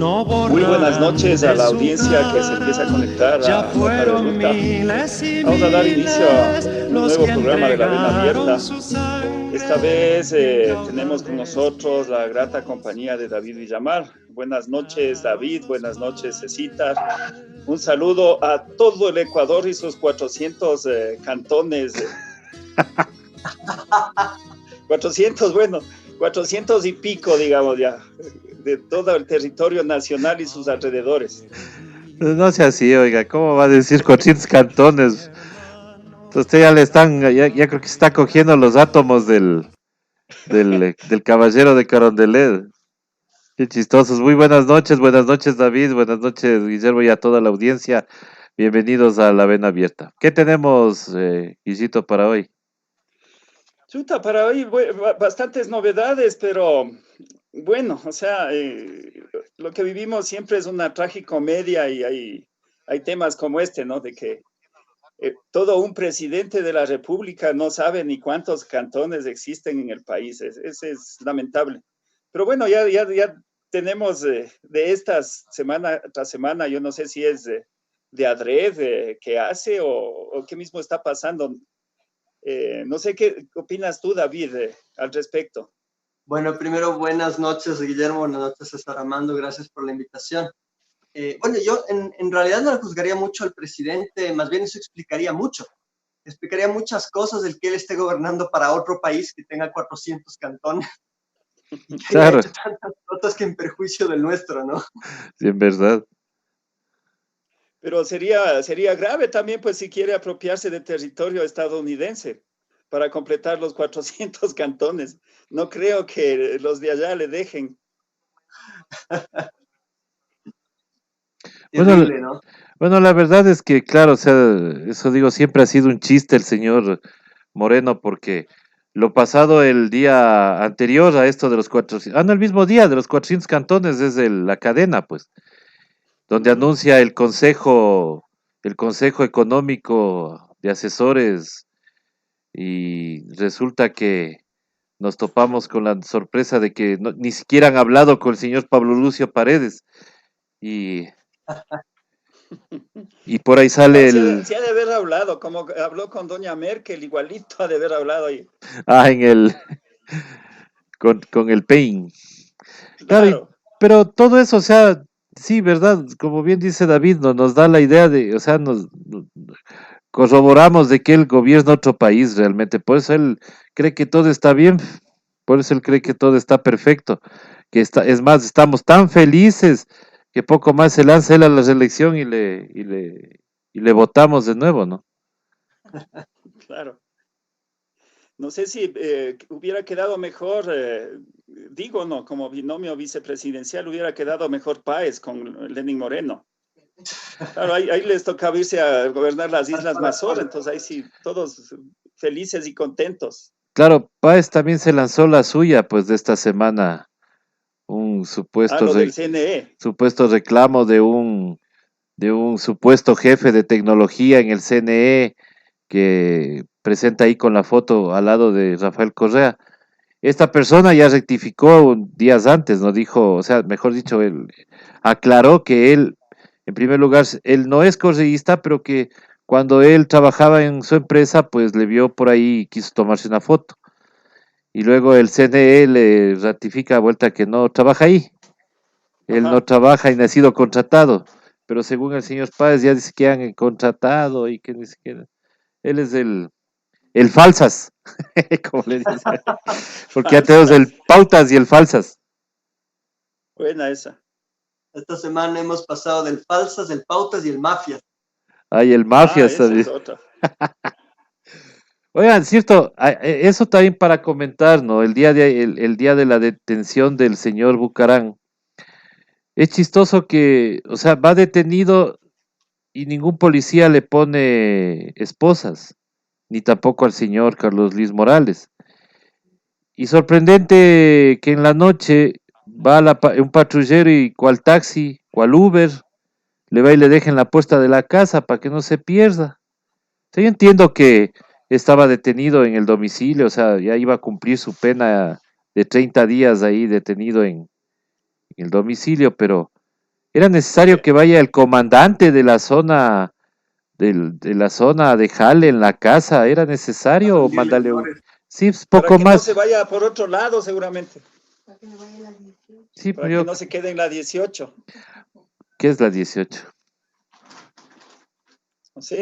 Muy buenas noches a la audiencia que se empieza a conectar a Nota de Ruta. Vamos a dar inicio a un nuevo programa de La Vena Abierta. Esta vez tenemos con nosotros la grata compañía de David Villamar. Buenas noches, David. Buenas noches, Cecitar. Un saludo a todo el Ecuador y sus 400 cantones. 400 y pico, digamos ya, de todo el territorio nacional y sus alrededores. No sea así, oiga, ¿cómo va a decir 400 cantones? Usted ya le están, ya creo que se está cogiendo los átomos del caballero de Carondelet. Qué chistosos. Muy buenas noches David, buenas noches Guillermo y a toda la audiencia. Bienvenidos a La Vena Abierta. ¿Qué tenemos, Guillito, para hoy? Chuta, para hoy bastantes novedades, pero bueno, o sea, lo que vivimos siempre es una tragicomedia y hay temas como este, ¿no? De que todo un presidente de la República no sabe ni cuántos cantones existen en el país. Ese es lamentable. Pero bueno, ya tenemos de estas semana tras semana, yo no sé si es de adrede que hace o qué mismo está pasando. No sé qué opinas tú, David, al respecto. Bueno, primero, buenas noches, Guillermo, buenas noches, César Armando, gracias por la invitación. Bueno, yo en realidad no le juzgaría mucho al presidente, más bien eso explicaría muchas cosas del que él esté gobernando para otro país que tenga 400 cantones y que haya hecho tantas cosas que en perjuicio del nuestro, ¿no? Sí, en verdad. Pero sería grave también, pues, si quiere apropiarse de territorio estadounidense para completar los 400 cantones. No creo que los de allá le dejen. Terrible, ¿no? Bueno, la verdad es que, claro, o sea, eso digo, siempre ha sido un chiste el señor Moreno, porque lo pasado el día anterior a esto de los 400, no, el mismo día de los 400 cantones es la cadena, pues, donde anuncia el Consejo Económico de Asesores y resulta que nos topamos con la sorpresa de que ni siquiera han hablado con el señor Pablo Lucio Paredes y por ahí sale Sí ha de haber hablado, como habló con doña Merkel, igualito ha de haber hablado ahí. Con el Pain. Claro. Pero todo eso, o sea, sí, ¿verdad? Como bien dice David, nos da la idea de, o sea, nos corroboramos de que él gobierna otro país realmente. Por eso él cree que todo está bien, por eso él cree que todo está perfecto. Es más, estamos tan felices que poco más se lanza él a la reelección y le votamos de nuevo, ¿no? Claro. No sé si hubiera quedado mejor, digo, no, como binomio vicepresidencial, hubiera quedado mejor Páez con Lenín Moreno. Claro, ahí les tocaba irse a gobernar las Islas Mazor, entonces ahí sí, todos felices y contentos. Claro, Páez también se lanzó la suya, pues, de esta semana, un Lo del CNE. supuesto reclamo de un supuesto jefe de tecnología en el CNE que presenta ahí con la foto al lado de Rafael Correa. Esta persona ya rectificó días antes, ¿no? Dijo, o sea, mejor dicho, él aclaró que él, en primer lugar, él no es correísta, pero que cuando él trabajaba en su empresa, pues le vio por ahí y quiso tomarse una foto. Y luego el CNE le ratifica a vuelta que no trabaja ahí. Él no trabaja y no ha sido contratado. Pero según el señor Páez ya dice que han contratado y que ni siquiera. Él es el falsas, como le dicen. Porque ya tenemos el pautas y el falsas. Buena esa. Esta semana hemos pasado del falsas, del pautas y el mafias. Ay, el mafias también. Es otra. Oigan, cierto, eso también para comentar, ¿no? El día de la detención del señor Bucarán. Es chistoso que, o sea, va detenido y ningún policía le pone esposas, ni tampoco al señor Carlos Luis Morales. Y sorprendente que en la noche va un patrullero y cual taxi, cual Uber, le va y le deja en la puerta de la casa para que no se pierda. O sea, yo entiendo que estaba detenido en el domicilio, o sea, ya iba a cumplir su pena de 30 días ahí detenido en el domicilio, pero Era necesario que vaya el comandante de la zona, de la zona de Jale en la casa, ¿era A necesario rendirle mandarle un... flores. Sí, pues, Para poco que no más. se vaya por otro lado, seguramente. Sí, pues Para que yo, no se quede en la 18. ¿qué es la 18? Sí,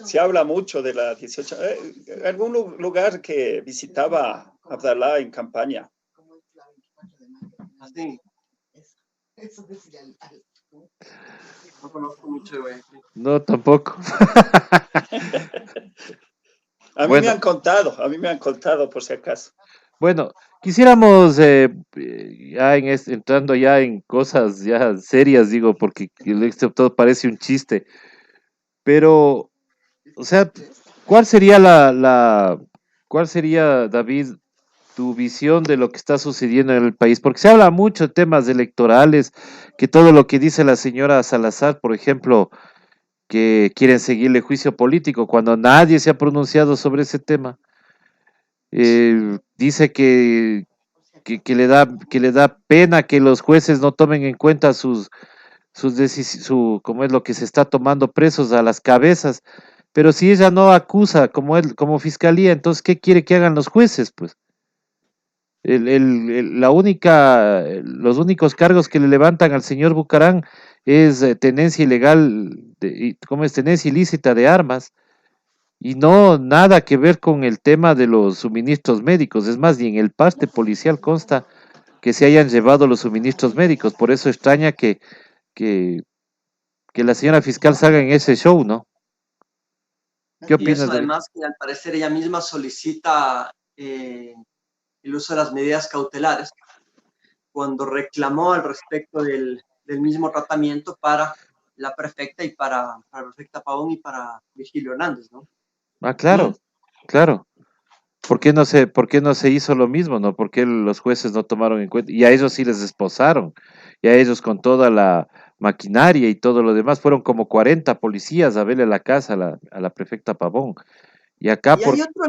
se habla mucho de la 18. Algún lugar que visitaba Abdalá en campaña. Así, no conozco mucho de Guayaquil. No, tampoco. Bueno, A mí me han contado por si acaso. bueno, quisiéramos, ya entrando ya en cosas ya serias, digo, porque esto todo parece un chiste, pero, o sea, ¿cuál sería cuál sería, David, tu visión de lo que está sucediendo en el país? Porque se habla mucho de temas electorales, que todo lo que dice la señora Salazar, por ejemplo, que quieren seguirle juicio político, cuando nadie se ha pronunciado sobre ese tema. Dice que le da pena que los jueces no tomen en cuenta cómo es lo que se está tomando presos a las cabezas. Pero si ella no acusa como fiscalía, entonces, ¿qué quiere que hagan los jueces? Pues los únicos cargos que le levantan al señor Bucarán es tenencia ilegal, ¿cómo es? Tenencia ilícita de armas. Y no, nada que ver con el tema de los suministros médicos. Es más, ni en el parte policial consta que se hayan llevado los suministros médicos. Por eso extraña que, que la señora fiscal salga en ese show, ¿no? ¿Qué Y eso opinas, David? además que al parecer ella misma solicita el uso de las medidas cautelares cuando reclamó al respecto del mismo tratamiento para la prefecta y para la prefecta Pavón y para Virgilio Hernández, ¿no? Ah, claro, claro. Por qué no se hizo lo mismo, no? ¿Por qué los jueces no tomaron en cuenta? Y a ellos sí les esposaron, y a ellos con toda la maquinaria y todo lo demás, fueron como 40 policías a verle la casa a la prefecta Pavón. Y acá Y hay otro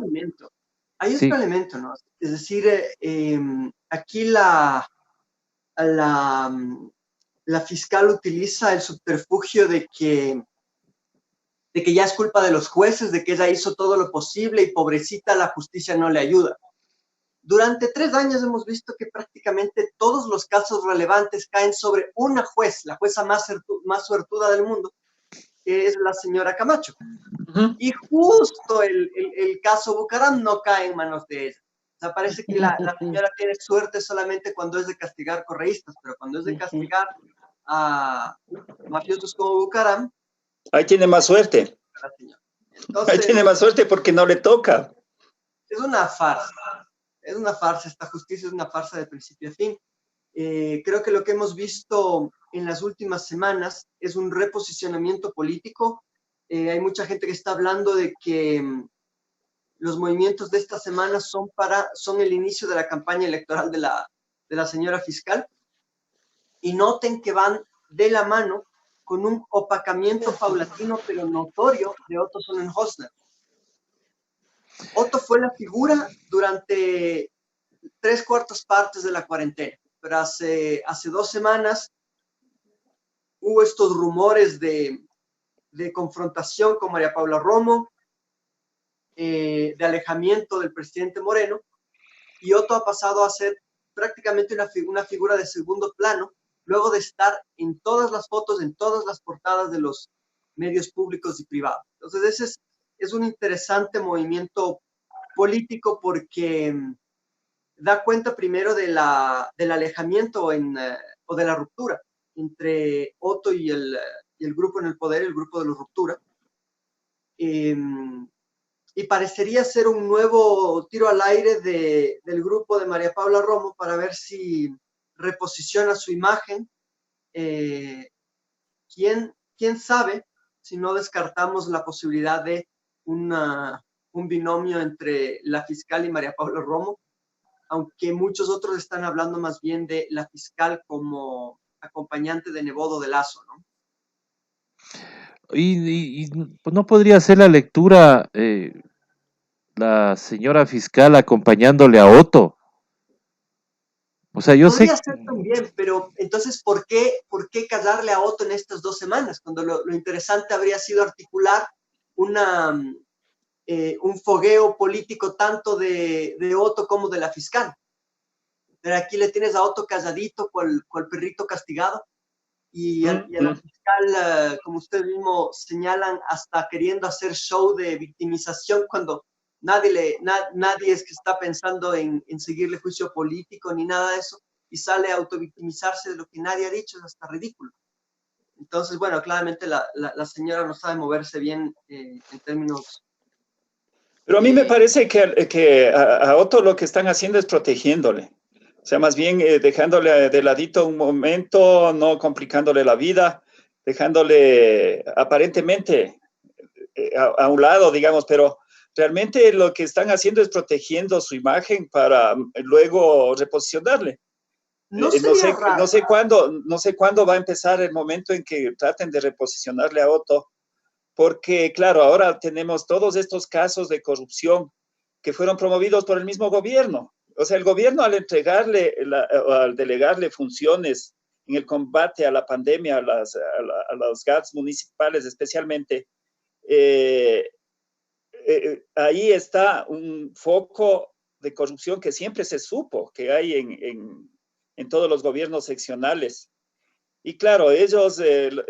sí, elemento, ¿no? Es decir, aquí la, la fiscal utiliza el subterfugio de que ya es culpa de los jueces, de que ella hizo todo lo posible y pobrecita la justicia no le ayuda. Durante 3 años hemos visto que prácticamente todos los casos relevantes caen sobre una juez, la jueza más suertuda del mundo, que es la señora Camacho. Y justo el caso Bucaram no cae en manos de ella. O sea, parece que la señora tiene suerte solamente cuando es de castigar correístas, pero cuando es de castigar a mafiosos como Bucaram, Ahí tiene más suerte. la señora. Ahí tiene Entonces, más suerte porque no le toca. es una farsa. Es una farsa, esta justicia es una farsa de principio a fin. Creo que lo que hemos visto en las últimas semanas es un reposicionamiento político. Hay mucha gente que está hablando de que los movimientos de esta semana son el inicio de la campaña electoral de la señora fiscal, y noten que van de la mano con un opacamiento paulatino pero notorio de Otto Sonnenhosner. Otto fue la figura durante 3/4 de la cuarentena, pero hace 2 semanas hubo estos rumores de confrontación con María Paula Romo, de alejamiento del presidente Moreno, y Otto ha pasado a ser prácticamente una figura de segundo plano, luego de estar en todas las fotos, en todas las portadas de los medios públicos y privados. Entonces, ese es un interesante movimiento político porque da cuenta primero del alejamiento o de la ruptura entre Otto y el grupo en el poder, el grupo de la ruptura. Y parecería ser un nuevo tiro al aire del grupo de María Paula Romo para ver si reposiciona su imagen. ¿Quién sabe si no descartamos la posibilidad de un binomio entre la fiscal y María Paula Romo, aunque muchos otros están hablando más bien de la fiscal como acompañante de Nebodo de Lazo, ¿no? y pues, no podría ser la lectura la señora fiscal acompañándole a Otto, O sea, yo sé... Podría ser también, pero entonces, ¿por qué callarle a Otto en estas 2 semanas? Cuando lo interesante habría sido articular un fogueo político tanto de Otto como de la fiscal. Pero aquí le tienes a Otto calladito, cual perrito castigado, y a la fiscal, como ustedes mismo señalan, hasta queriendo hacer show de victimización cuando nadie es que está pensando en seguirle juicio político ni nada de eso, y sale a autovictimizarse de lo que nadie ha dicho, es hasta ridículo. Entonces, bueno, claramente la señora no sabe moverse bien en términos... Pero a mí me parece que a Otto lo que están haciendo es protegiéndole. O sea, más bien dejándole de ladito un momento, no complicándole la vida, dejándole aparentemente a un lado, digamos, pero realmente lo que están haciendo es protegiendo su imagen para luego reposicionarle. No sería raro. No sé cuándo va a empezar el momento en que traten de reposicionarle a Otto, porque claro, ahora tenemos todos estos casos de corrupción que fueron promovidos por el mismo gobierno. O sea, el gobierno al delegarle funciones en el combate a la pandemia, a los GATS municipales especialmente, ahí está un foco de corrupción que siempre se supo que hay en todos los gobiernos seccionales. Y claro, ellos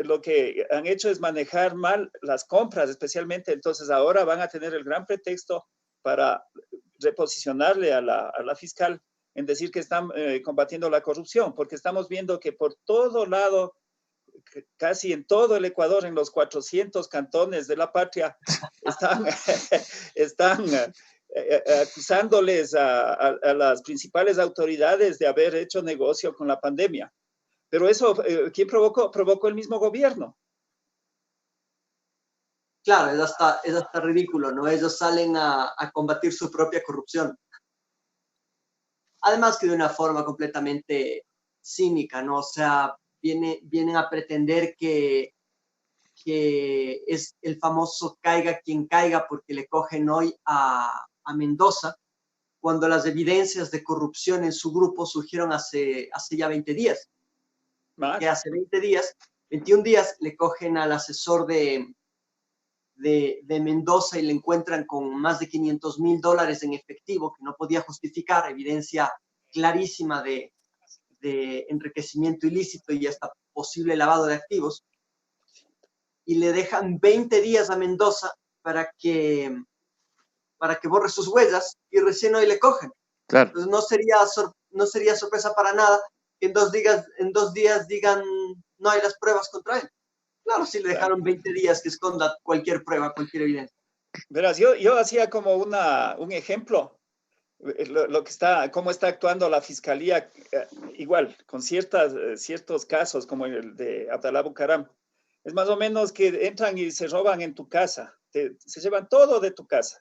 lo que han hecho es manejar mal las compras, especialmente. Entonces ahora van a tener el gran pretexto para reposicionarle a la fiscal en decir que están combatiendo la corrupción, porque estamos viendo que por todo lado, casi en todo el Ecuador, en los 400 cantones de la patria, están acusándoles a las principales autoridades de haber hecho negocio con la pandemia. Pero eso, ¿quién provocó? Provocó el mismo gobierno. Claro, es hasta ridículo, ¿no? Ellos salen a combatir su propia corrupción. Además que de una forma completamente cínica, ¿no? O sea, vienen a pretender que es el famoso caiga quien caiga porque le cogen hoy a Mendoza, cuando las evidencias de corrupción en su grupo surgieron hace ya 20 días. ¿Más? Que hace 20 días, 21 días, le cogen al asesor de Mendoza y le encuentran con más de $500,000 en efectivo que no podía justificar, evidencia clarísima de enriquecimiento ilícito y hasta posible lavado de activos, y le dejan 20 días a Mendoza para que borre sus huellas y recién hoy le cogen. Claro. Entonces no sería sorpresa para nada que en 2 días digan no hay las pruebas contra él. Claro, sí le dejaron 20 días que esconda cualquier prueba, cualquier evidencia. Verás, yo hacía como un ejemplo, cómo está actuando la fiscalía, igual, con ciertos casos, como el de Abdalá Bucaram. Es más o menos que entran y se roban en tu casa, se llevan todo de tu casa.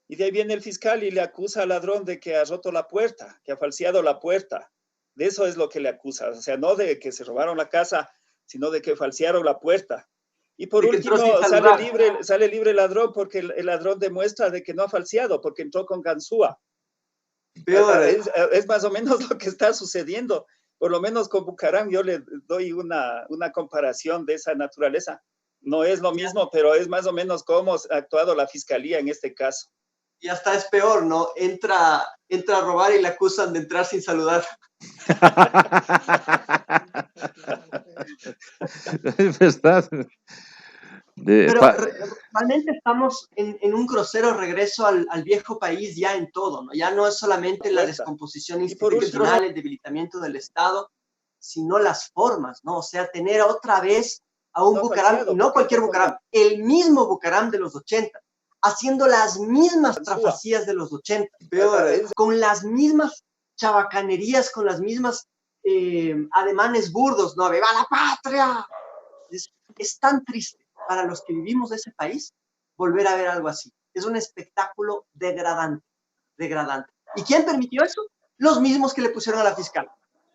Y de ahí viene el fiscal y le acusa al ladrón de que ha roto la puerta, que ha falseado la puerta. De eso es lo que le acusa, o sea, no de que se robaron la casa, sino de que falsearon la puerta. Y por último, sale libre el ladrón porque el ladrón demuestra de que no ha falseado, porque entró con ganzúa. Peor. Es más o menos lo que está sucediendo. Por lo menos con Bucaram yo le doy una comparación de esa naturaleza. No es lo mismo, pero es más o menos cómo ha actuado la fiscalía en este caso. Y hasta es peor, ¿no? Entra a robar y le acusan de entrar sin saludar. Es verdad. Pero realmente estamos en un grosero regreso al viejo país ya en todo, ¿no? Ya no es solamente la descomposición institucional, el debilitamiento del Estado, sino las formas, ¿no? O sea, tener otra vez a un Bucaram, y no cualquier Bucaram, el mismo Bucaram de los 80, haciendo las mismas trafacías de los 80, peor, con las mismas chabacanerías, con las mismas ademanes burdos, ¿no? ¡Viva la patria! Es tan triste para los que vivimos de ese país volver a ver algo así. Es un espectáculo degradante. ¿Y quién permitió eso? Los mismos que le pusieron a la fiscal.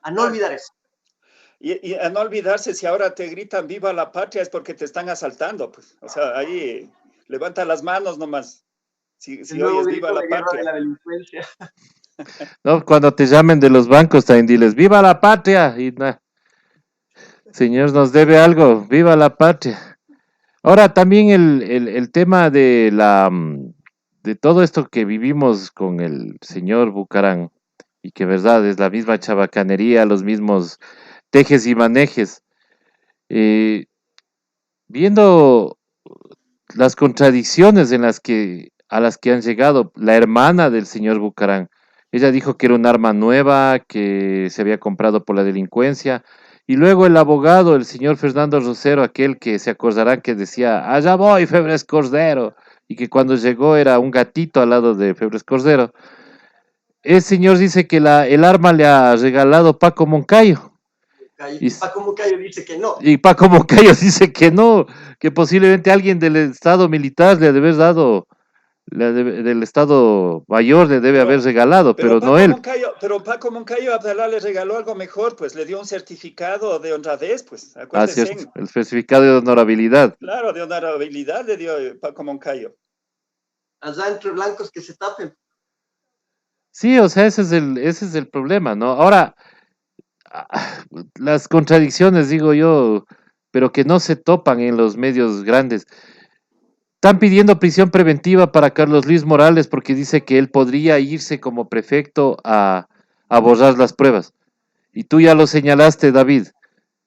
A no olvidar eso. Y a no olvidarse, si ahora te gritan viva la patria es porque te están asaltando, pues. O sea, ahí levanta las manos nomás. Si oyes viva la patria. De la delincuencia. No, cuando te llamen de los bancos, también diles, ¡viva la patria! Y señor, nos debe algo, ¡viva la patria! Ahora también el tema de de todo esto que vivimos con el señor Bucarán, y que verdad es la misma chabacanería, los mismos tejes y manejes. eh, Viendo las contradicciones a las que han llegado, la hermana del señor Bucarán, ella dijo que era un arma nueva, que se había comprado por la delincuencia, y luego el abogado, el señor Fernando Rosero, aquel que se acordarán que decía, allá voy, Febres Cordero, y que cuando llegó era un gatito al lado de Febres Cordero. El señor dice que el arma le ha regalado Paco Moncayo. Y, Paco Moncayo dice que no. y Paco Moncayo dice que no, que posiblemente alguien del Estado militar le debe haber dado, del Estado Mayor le debe haber Pero, regalado, pero no él. Pero Paco Moncayo Abdalá le regaló algo mejor, pues le dio un certificado de honradez, pues, Ah, cierto, acuérdese. el certificado de honorabilidad. Claro, de honorabilidad le dio Paco Moncayo. Allá entre blancos que se tapen. Sí, o sea, ese es el problema, ¿no? Ahora, las contradicciones, digo yo, pero que no se topan en los medios grandes. Están pidiendo prisión preventiva para Carlos Luis Morales porque dice que él podría irse como prefecto a borrar las pruebas. Y tú ya lo señalaste, David.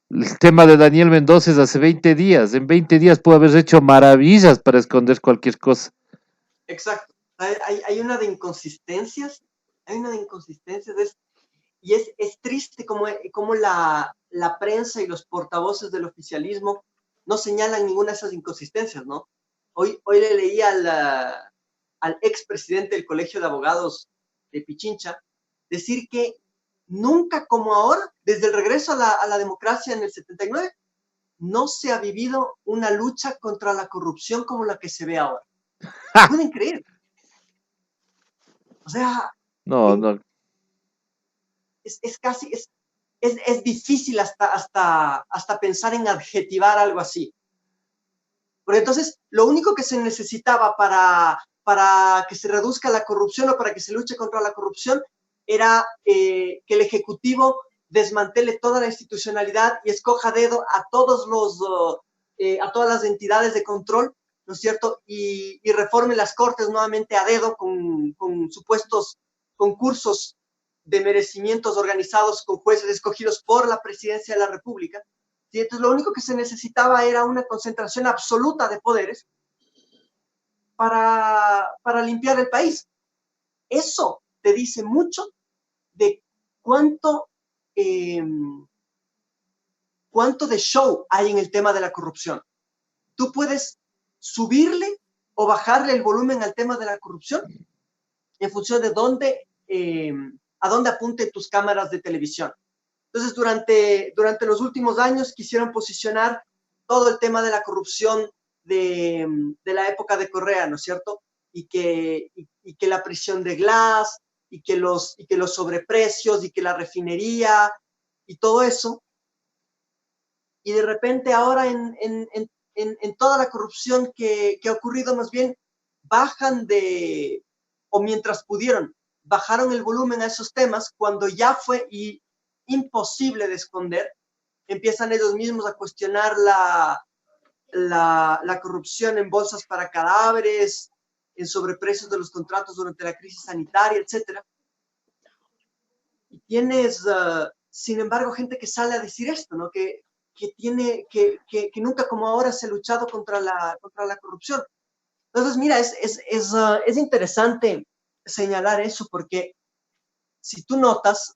El tema de Daniel Mendoza es hace 20 días. En 20 días pudo haber hecho maravillas para esconder cualquier cosa. Exacto. Hay una de inconsistencias, y es triste como la prensa y los portavoces del oficialismo no señalan ninguna de esas inconsistencias, ¿no? Hoy le leí al expresidente del Colegio de Abogados de Pichincha decir que nunca como ahora, desde el regreso a la democracia en el 79, no se ha vivido una lucha contra la corrupción como la que se ve ahora. ¿Pueden creer? O sea, No, no. es casi, es difícil hasta pensar en adjetivar algo así. Porque entonces, lo único que se necesitaba para que se reduzca la corrupción o para que se luche contra la corrupción era que el Ejecutivo desmantele toda la institucionalidad y escoja a dedo a a todas las entidades de control, ¿no es cierto? Y reforme las cortes nuevamente a dedo con supuestos concursos de merecimientos organizados con jueces escogidos por la presidencia de la República. ¿Sí? Entonces, lo único que se necesitaba era una concentración absoluta de poderes para limpiar el país. Eso te dice mucho de cuánto, eh, cuánto de show hay en el tema de la corrupción. Tú puedes subirle o bajarle el volumen al tema de la corrupción en función de a dónde apunten tus cámaras de televisión. Entonces, durante los últimos años quisieron posicionar todo el tema de la corrupción de la época de Correa, ¿no es cierto? Y que la prisión de Glass, y que los sobreprecios, y que la refinería, y todo eso. Y de repente ahora en toda la corrupción que ha ocurrido, más bien, o mientras pudieron, bajaron el volumen a esos temas cuando ya fue imposible de esconder, empiezan ellos mismos a cuestionar la corrupción en bolsas para cadáveres, en sobreprecios de los contratos durante la crisis sanitaria, etc. Y tienes, sin embargo, gente que sale a decir esto, ¿no? Que nunca como ahora se ha luchado contra la corrupción. Entonces, mira, es interesante señalar eso porque si tú notas,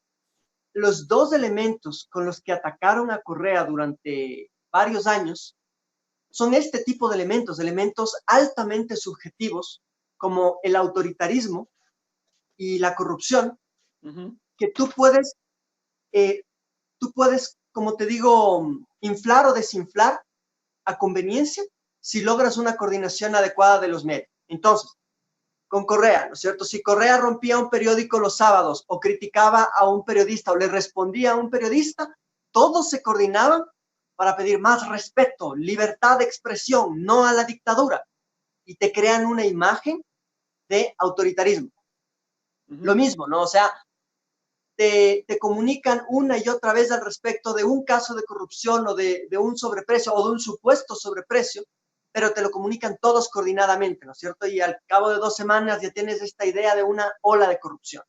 los dos elementos con los que atacaron a Correa durante varios años son este tipo de elementos altamente subjetivos, como el autoritarismo y la corrupción, que eh, tú puedes, como te digo, inflar o desinflar a conveniencia si logras una coordinación adecuada de los medios. Entonces, con Correa, ¿no es cierto? Si Correa rompía un periódico los sábados o criticaba a un periodista o le respondía a un periodista, todos se coordinaban para pedir más respeto, libertad de expresión, no a la dictadura. Y te crean una imagen de autoritarismo. Lo mismo, ¿no? O sea, te comunican una y otra vez al respecto de un caso de corrupción o de un sobreprecio o de un supuesto sobreprecio, pero te lo comunican todos coordinadamente, ¿no es cierto? Y al cabo de 2 semanas ya tienes esta idea de una ola de corrupción.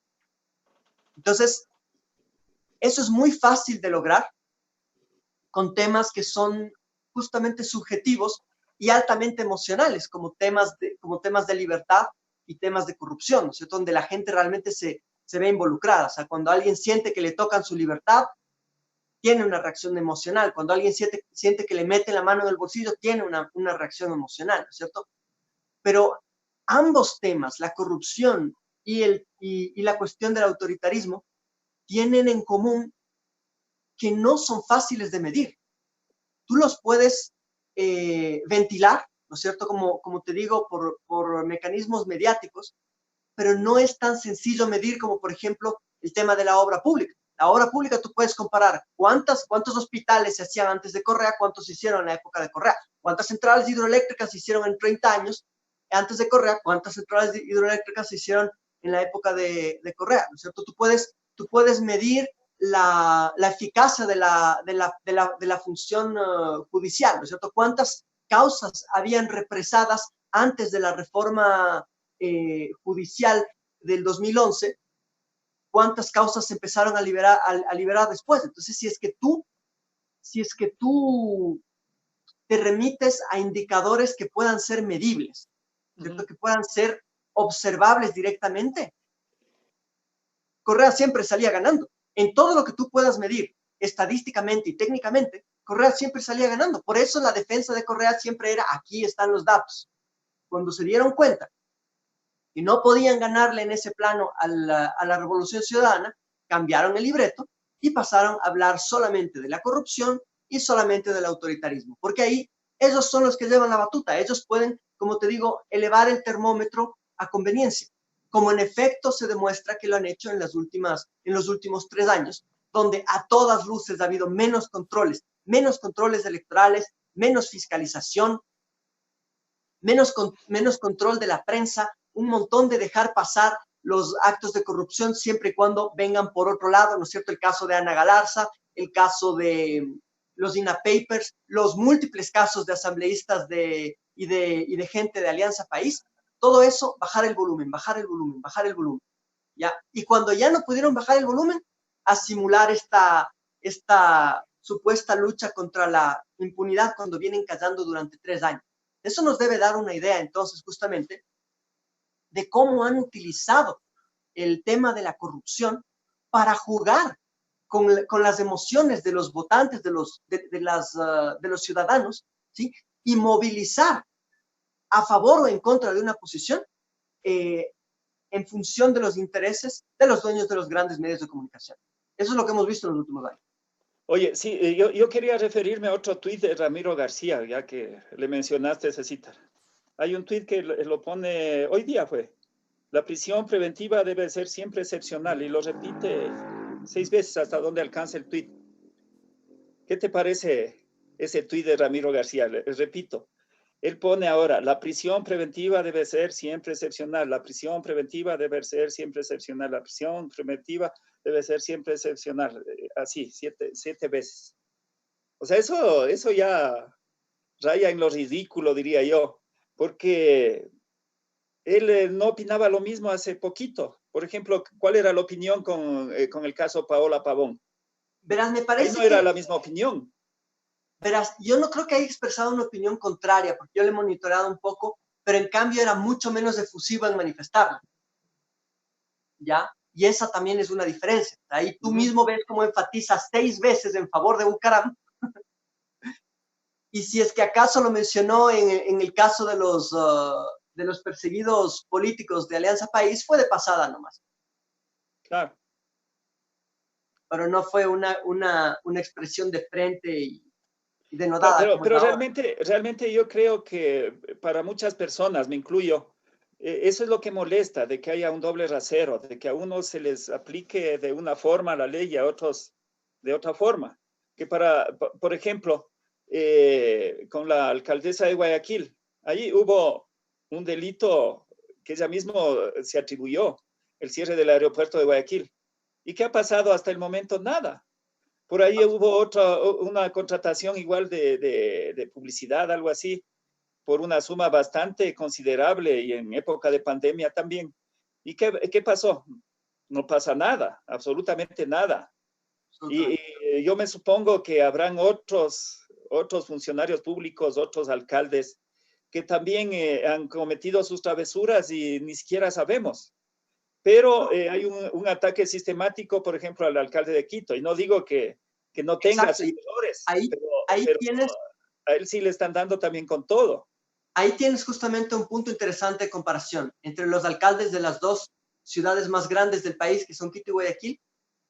Entonces, eso es muy fácil de lograr con temas que son justamente subjetivos y altamente emocionales, como temas de libertad y temas de corrupción, ¿no es cierto? Donde la gente realmente se ve involucrada. O sea, cuando alguien siente que le tocan su libertad, tiene una reacción emocional. Cuando alguien siente que le mete la mano en el bolsillo, tiene una reacción emocional, ¿no es cierto? Pero ambos temas, la corrupción y la cuestión del autoritarismo, tienen en común que no son fáciles de medir. Tú los puedes ventilar, ¿no es cierto? Como te digo, por mecanismos mediáticos, pero no es tan sencillo medir como, por ejemplo, el tema de la obra pública. La obra pública tú puedes comparar cuántos hospitales se hacían antes de Correa, cuántos se hicieron en la época de Correa, cuántas centrales hidroeléctricas se hicieron en 30 años antes de Correa, cuántas centrales hidroeléctricas se hicieron en la época de Correa, ¿no es cierto? Tú puedes medir la eficacia de la función judicial, ¿no es cierto? ¿Cuántas causas habían represadas antes de la reforma judicial del 2011? ¿Cuántas causas se empezaron a liberar después? Entonces, si es que tú te remites a indicadores que puedan ser medibles, ¿cierto? Que puedan ser observables directamente, Correa siempre salía ganando. En todo lo que tú puedas medir estadísticamente y técnicamente, Correa siempre salía ganando. Por eso la defensa de Correa siempre era: aquí están los datos. Cuando se dieron cuenta y no podían ganarle en ese plano a la Revolución Ciudadana, cambiaron el libreto y pasaron a hablar solamente de la corrupción y solamente del autoritarismo, porque ahí ellos son los que llevan la batuta. Ellos pueden, como te digo, elevar el termómetro a conveniencia, como en efecto se demuestra que lo han hecho en los últimos 3 años, donde a todas luces ha habido menos controles electorales, menos fiscalización, menos control de la prensa, un montón de dejar pasar los actos de corrupción siempre y cuando vengan por otro lado, ¿no es cierto? El caso de Ana Galarza, el caso de los INA Papers, los múltiples casos de asambleístas y de gente de Alianza País. Todo eso, bajar el volumen, ¿ya? Y cuando ya no pudieron bajar el volumen, a simular esta supuesta lucha contra la impunidad cuando vienen callando durante 3 años. Eso nos debe dar una idea, entonces, justamente, de cómo han utilizado el tema de la corrupción para jugar con las emociones de los votantes, de los ciudadanos, ¿sí? Y movilizar a favor o en contra de una posición en función de los intereses de los dueños de los grandes medios de comunicación. Eso es lo que hemos visto en los últimos años. Oye, sí, yo quería referirme a otro tuit de Ramiro García, ya que le mencionaste esa cita. Hay un tuit que lo pone, hoy día fue: la prisión preventiva debe ser siempre excepcional, y lo repite 6 veces hasta donde alcanza el tuit. ¿Qué te parece ese tuit de Ramiro García? Les repito, él pone ahora: la prisión preventiva debe ser siempre excepcional, la prisión preventiva debe ser siempre excepcional, la prisión preventiva debe ser siempre excepcional. Así, 7 veces. O sea, eso ya raya en lo ridículo, diría yo, porque él no opinaba lo mismo hace poquito. Por ejemplo, ¿cuál era la opinión con el caso Paola Pavón? Verás, me Ahí parece no era la misma opinión. Verás, yo no creo que haya expresado una opinión contraria, porque yo le he monitoreado un poco, pero en cambio era mucho menos efusivo en manifestarla, ¿ya? Y esa también es una diferencia. Ahí tú mismo ves cómo enfatiza 6 veces en favor de Bucaram. Y si es que acaso lo mencionó en el caso de los perseguidos políticos de Alianza País, fue de pasada nomás. Claro. Pero no fue una expresión de frente y denodada. Pero realmente yo creo que para muchas personas, me incluyo, eso es lo que molesta, de que haya un doble rasero, de que a unos se les aplique de una forma la ley y a otros de otra forma. Que por ejemplo, con la alcaldesa de Guayaquil, allí hubo un delito que ella misma se atribuyó. el cierre del aeropuerto de Guayaquil. ¿Y qué ha pasado hasta el momento? Nada. Por ahí hubo una contratación igual de publicidad, algo así, por una suma bastante considerable y en época de pandemia también. ¿Y qué pasó? No pasa nada, absolutamente nada. Y yo me supongo que habrán otros funcionarios públicos, otros alcaldes que también han cometido sus travesuras y ni siquiera sabemos. Pero hay un ataque sistemático, por ejemplo, al alcalde de Quito. Y no digo que no tenga seguidores, pero tienes, a él sí le están dando también con todo. Ahí tienes justamente un punto interesante de comparación entre los alcaldes de las dos ciudades más grandes del país, que son Quito y Guayaquil.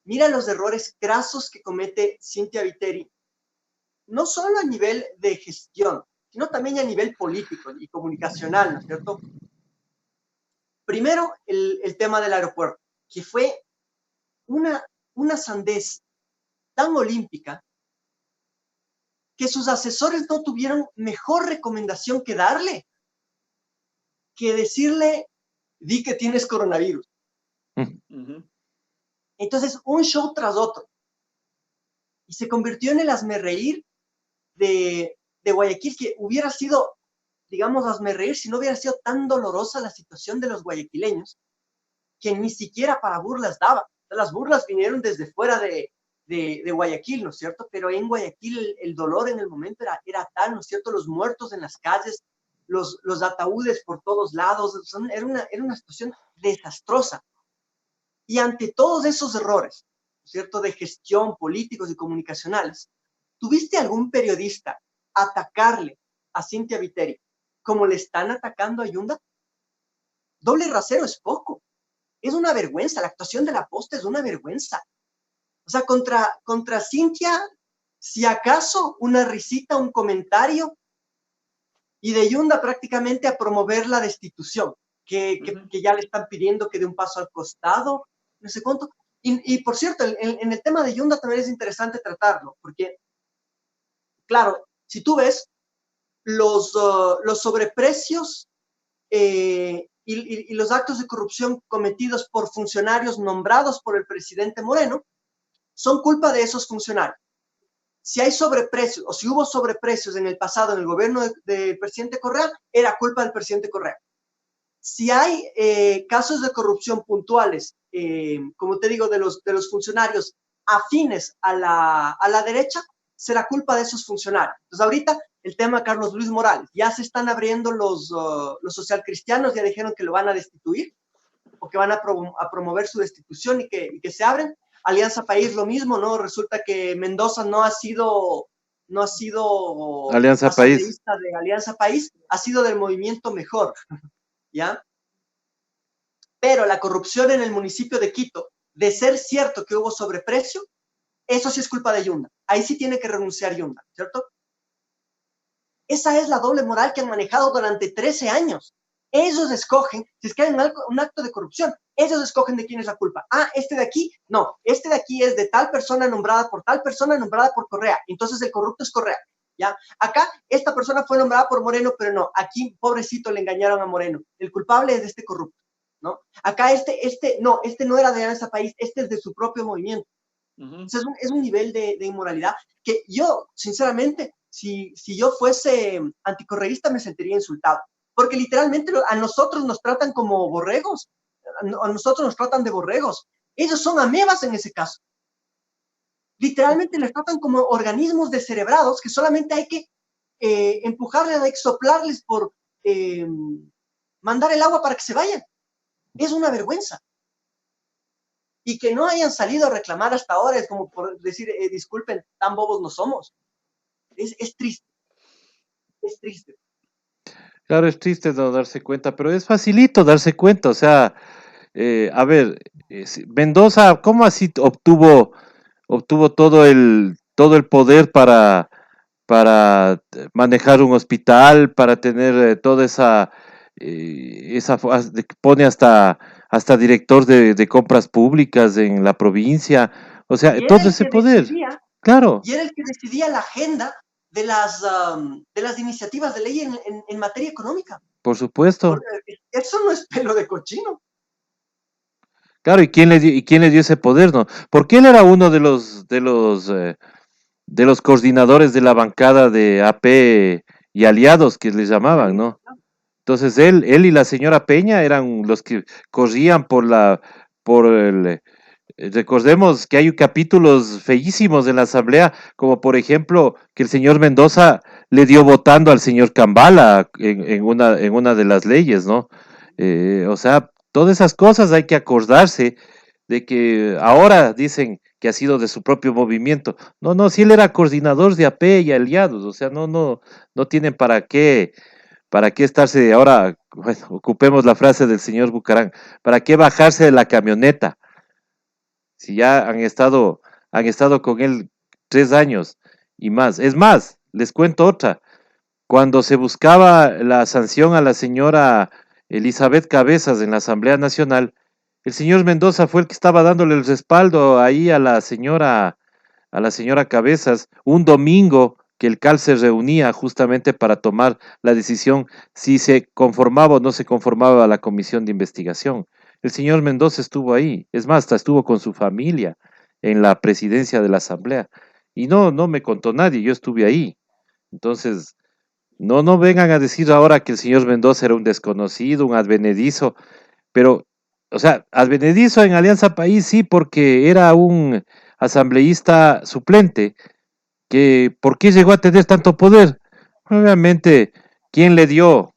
Mira los errores crasos que comete Cynthia Viteri, no solo a nivel de gestión, sino también a nivel político y comunicacional, ¿no es cierto? Primero, el tema del aeropuerto, que fue una sandez tan olímpica que sus asesores no tuvieron mejor recomendación que darle, que decirle, di que tienes coronavirus. Entonces, un show tras otro. Y se convirtió en el hazmerreír de Guayaquil, que hubiera sido, digamos, hazmerreír si no hubiera sido tan dolorosa la situación de los guayaquileños, que ni siquiera para burlas daba. Las burlas vinieron desde fuera de Guayaquil, ¿no es cierto? Pero en Guayaquil el dolor en el momento era tal, ¿no es cierto? Los muertos en las calles, los ataúdes por todos lados, era una situación desastrosa. Y ante todos esos errores, ¿no es cierto?, de gestión, políticos y comunicacionales, ¿tuviste algún periodista atacarle a Cynthia Viteri como le están atacando a Yunda? Doble rasero es poco. Es una vergüenza. La actuación de la posta es una vergüenza. O sea, contra Cynthia, si acaso una risita, un comentario, y de Yunda prácticamente a promover la destitución, que ya le están pidiendo que dé un paso al costado, no sé cuánto. Y por cierto, en el tema de Yunda también es interesante tratarlo, porque, claro, si tú ves los sobreprecios y los actos de corrupción cometidos por funcionarios nombrados por el presidente Moreno, son culpa de esos funcionarios. Si hay sobreprecios o si hubo sobreprecios en el pasado en el gobierno del presidente Correa, era culpa del presidente Correa. Si hay casos de corrupción puntuales, como te digo, de los funcionarios afines a la derecha, será culpa de esos funcionarios. Entonces ahorita el tema Carlos Luis Morales, ya se están abriendo los socialcristianos, ya dijeron que lo van a destituir o que van a promover su destitución y que se abren. Alianza País lo mismo, ¿no? Resulta que Mendoza no ha sido Alianza País. de Alianza País, ha sido del movimiento Mejor, ¿ya? Pero la corrupción en el municipio de Quito, de ser cierto que hubo sobreprecio, eso sí es culpa de Yunda. Ahí sí tiene que renunciar Yunda, ¿cierto? Esa es la doble moral que han manejado durante 13 años. Ellos escogen, si es que hay un acto de corrupción, ellos escogen de quién es la culpa. Ah, este de aquí, no, este de aquí es de tal persona nombrada por tal persona nombrada por Correa. Entonces el corrupto es Correa, ¿ya? Acá, esta persona fue nombrada por Moreno, pero no, aquí, pobrecito, le engañaron a Moreno. El culpable es de este corrupto, ¿no? Acá este no era de Alianza País, este es de su propio movimiento. Entonces es un nivel de inmoralidad que yo, sinceramente, si yo fuese anticorreísta me sentiría insultado, porque literalmente a nosotros nos tratan como borregos, a nosotros nos tratan de borregos, ellos son amebas en ese caso, literalmente les tratan como organismos descerebrados que solamente hay que empujarles, hay que soplarles por mandar el agua para que se vayan. Es una vergüenza. Y que no hayan salido a reclamar hasta ahora es como por decir, disculpen, tan bobos no somos. Es triste. Es triste. Claro, es triste no darse cuenta, pero es facilito darse cuenta. O sea, a ver, Mendoza, ¿cómo así obtuvo todo el poder para manejar un hospital, para tener toda pone hasta director de compras públicas en la provincia, o sea, todo ese poder, claro. Y era el que decidía la agenda de las iniciativas de ley en materia económica. Por supuesto. Eso no es pelo de cochino. Claro, ¿y quién le dio ese poder, no? Porque él era uno de los coordinadores de la bancada de AP y aliados que les llamaban, ¿no? Entonces él y la señora Peña eran los que corrían por el, recordemos que hay capítulos feísimos en la asamblea, como por ejemplo que el señor Mendoza le dio votando al señor Cambala en una de las leyes, ¿no? O sea, todas esas cosas hay que acordarse de que ahora dicen que ha sido de su propio movimiento. No, no, si él era coordinador de AP y aliados, o sea, no tienen para qué estarse ahora, bueno, ocupemos la frase del señor Bucarán, para qué bajarse de la camioneta si ya han estado con él 3 años y más. Es más, les cuento otra. Cuando se buscaba la sanción a la señora Elizabeth Cabezas en la Asamblea Nacional, el señor Mendoza fue el que estaba dándole el respaldo ahí a la señora Cabezas, un domingo que el CAL se reunía justamente para tomar la decisión si se conformaba o no se conformaba a la comisión de investigación. El señor Mendoza estuvo ahí, es más, hasta estuvo con su familia en la presidencia de la asamblea. Y no me contó nadie, yo estuve ahí. Entonces, no vengan a decir ahora que el señor Mendoza era un desconocido, un advenedizo, pero, o sea, advenedizo en Alianza País sí, porque era un asambleísta suplente, que ¿por qué llegó a tener tanto poder? Obviamente, ¿quién le dio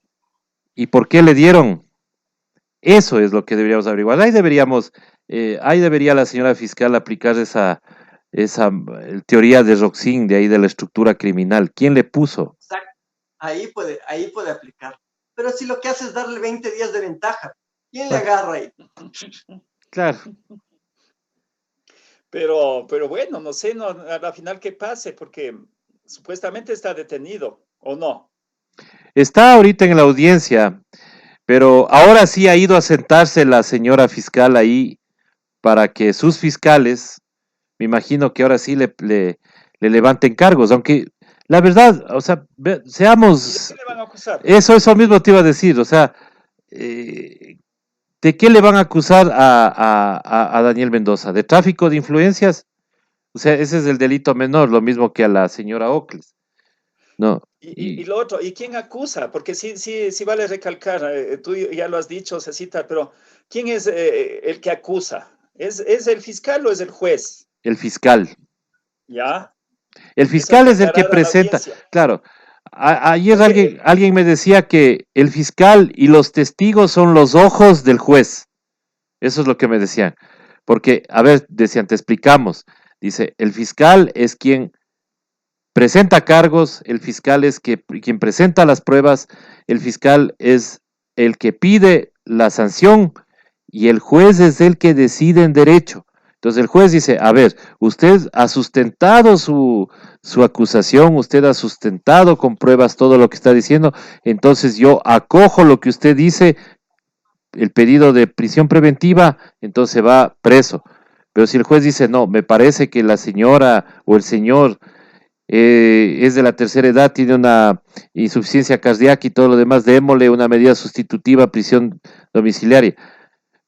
y por qué le dieron? Eso es lo que deberíamos averiguar. Ahí debería la señora fiscal aplicar esa teoría de Roxin, de ahí de la estructura criminal. ¿Quién le puso? Exacto. Ahí puede aplicar. Pero si lo que hace es darle 20 días de ventaja, ¿quién le Bueno, agarra ahí? claro. Pero bueno, no sé, no, a la final qué pase, porque supuestamente está detenido, ¿o no? Está ahorita en la audiencia, pero ahora sí ha ido a sentarse la señora fiscal ahí para que sus fiscales, me imagino que ahora sí le levanten cargos, aunque la verdad, o sea, ¿Y de qué seamos, le van a acusar? eso mismo te iba a decir, o sea, eh, ¿de qué le van a acusar a Daniel Mendoza? ¿De tráfico de influencias? O sea, ese es el delito menor, lo mismo que a la señora Ocles, ¿no? Y lo otro, ¿y quién acusa? Porque sí vale recalcar, tú ya lo has dicho, Cecita, pero ¿quién es el que acusa? ¿Es el fiscal o es el juez? El fiscal. ¿Ya? El Eso hay fiscal que es el que aclarar a la presenta, audiencia. claro, ayer Porque alguien me decía que el fiscal y los testigos son los ojos del juez. Eso es lo que me decían. Porque, a ver, decían, te explicamos. Dice, el fiscal es quien presenta cargos, el fiscal es quien presenta las pruebas, el fiscal es el que pide la sanción y el juez es el que decide en derecho. Entonces el juez dice, a ver, usted ha sustentado su acusación, usted ha sustentado con pruebas todo lo que está diciendo, entonces yo acojo lo que usted dice, el pedido de prisión preventiva, entonces va preso. Pero si el juez dice, no, me parece que la señora o el señor es de la tercera edad, tiene una insuficiencia cardíaca y todo lo demás, démosle una medida sustitutiva, prisión domiciliaria.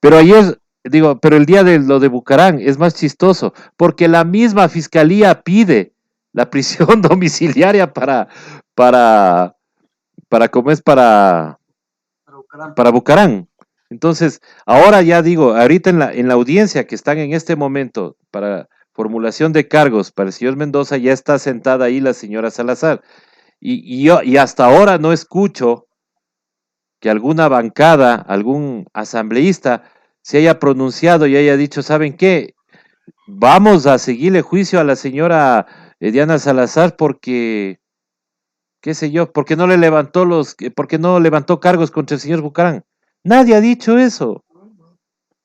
Pero ayer, digo, pero el día de lo de Bucarán es más chistoso, porque la misma fiscalía pide la prisión domiciliaria para, ¿cómo es? Para Bucarán. Entonces, ahora ya digo, ahorita en la audiencia que están en este momento para formulación de cargos para el señor Mendoza, ya está sentada ahí la señora Salazar. Y hasta ahora no escucho que alguna bancada, algún asambleísta se haya pronunciado y haya dicho, ¿saben qué? Vamos a seguirle juicio a la señora Diana Salazar porque, qué sé yo, porque no levantó cargos contra el señor Bucarán. Nadie ha dicho eso.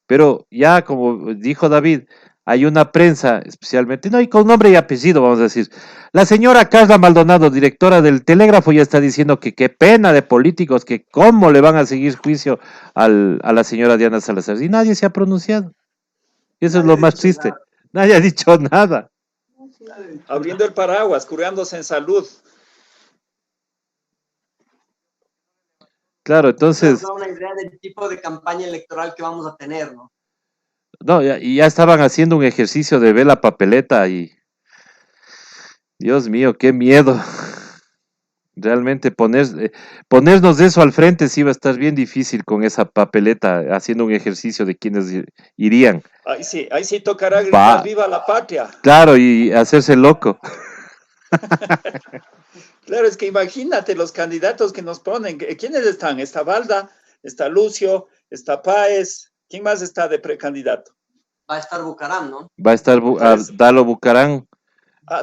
Pero ya, como dijo David, hay una prensa, especialmente, no, y con nombre y apellido, vamos a decir. La señora Carla Maldonado, directora del Telégrafo, ya está diciendo que qué pena de políticos, que cómo le van a seguir juicio a la señora Diana Salazar. Y nadie se ha pronunciado. Eso es Nadie lo ha más dicho triste. nada. Nadie ha dicho nada. Nadie ha dicho abriendo nada. el paraguas, curándose en salud. Claro, Eso nos entonces, da una idea del tipo de campaña electoral que vamos a tener, ¿no? No, y ya estaban haciendo un ejercicio de ver la papeleta y, Dios mío, qué miedo. Realmente ponernos eso al frente sí va a estar bien difícil con esa papeleta, haciendo un ejercicio de quienes irían. Ahí sí tocará gritar Va, viva la patria. claro, y hacerse loco. Claro, es que imagínate los candidatos que nos ponen. ¿Quiénes están? Está Valda, está Lucio, está Páez. ¿Quién más está de precandidato? Va a estar Bucaram, ¿no? Va a estar Entonces, Dalo Bucarán,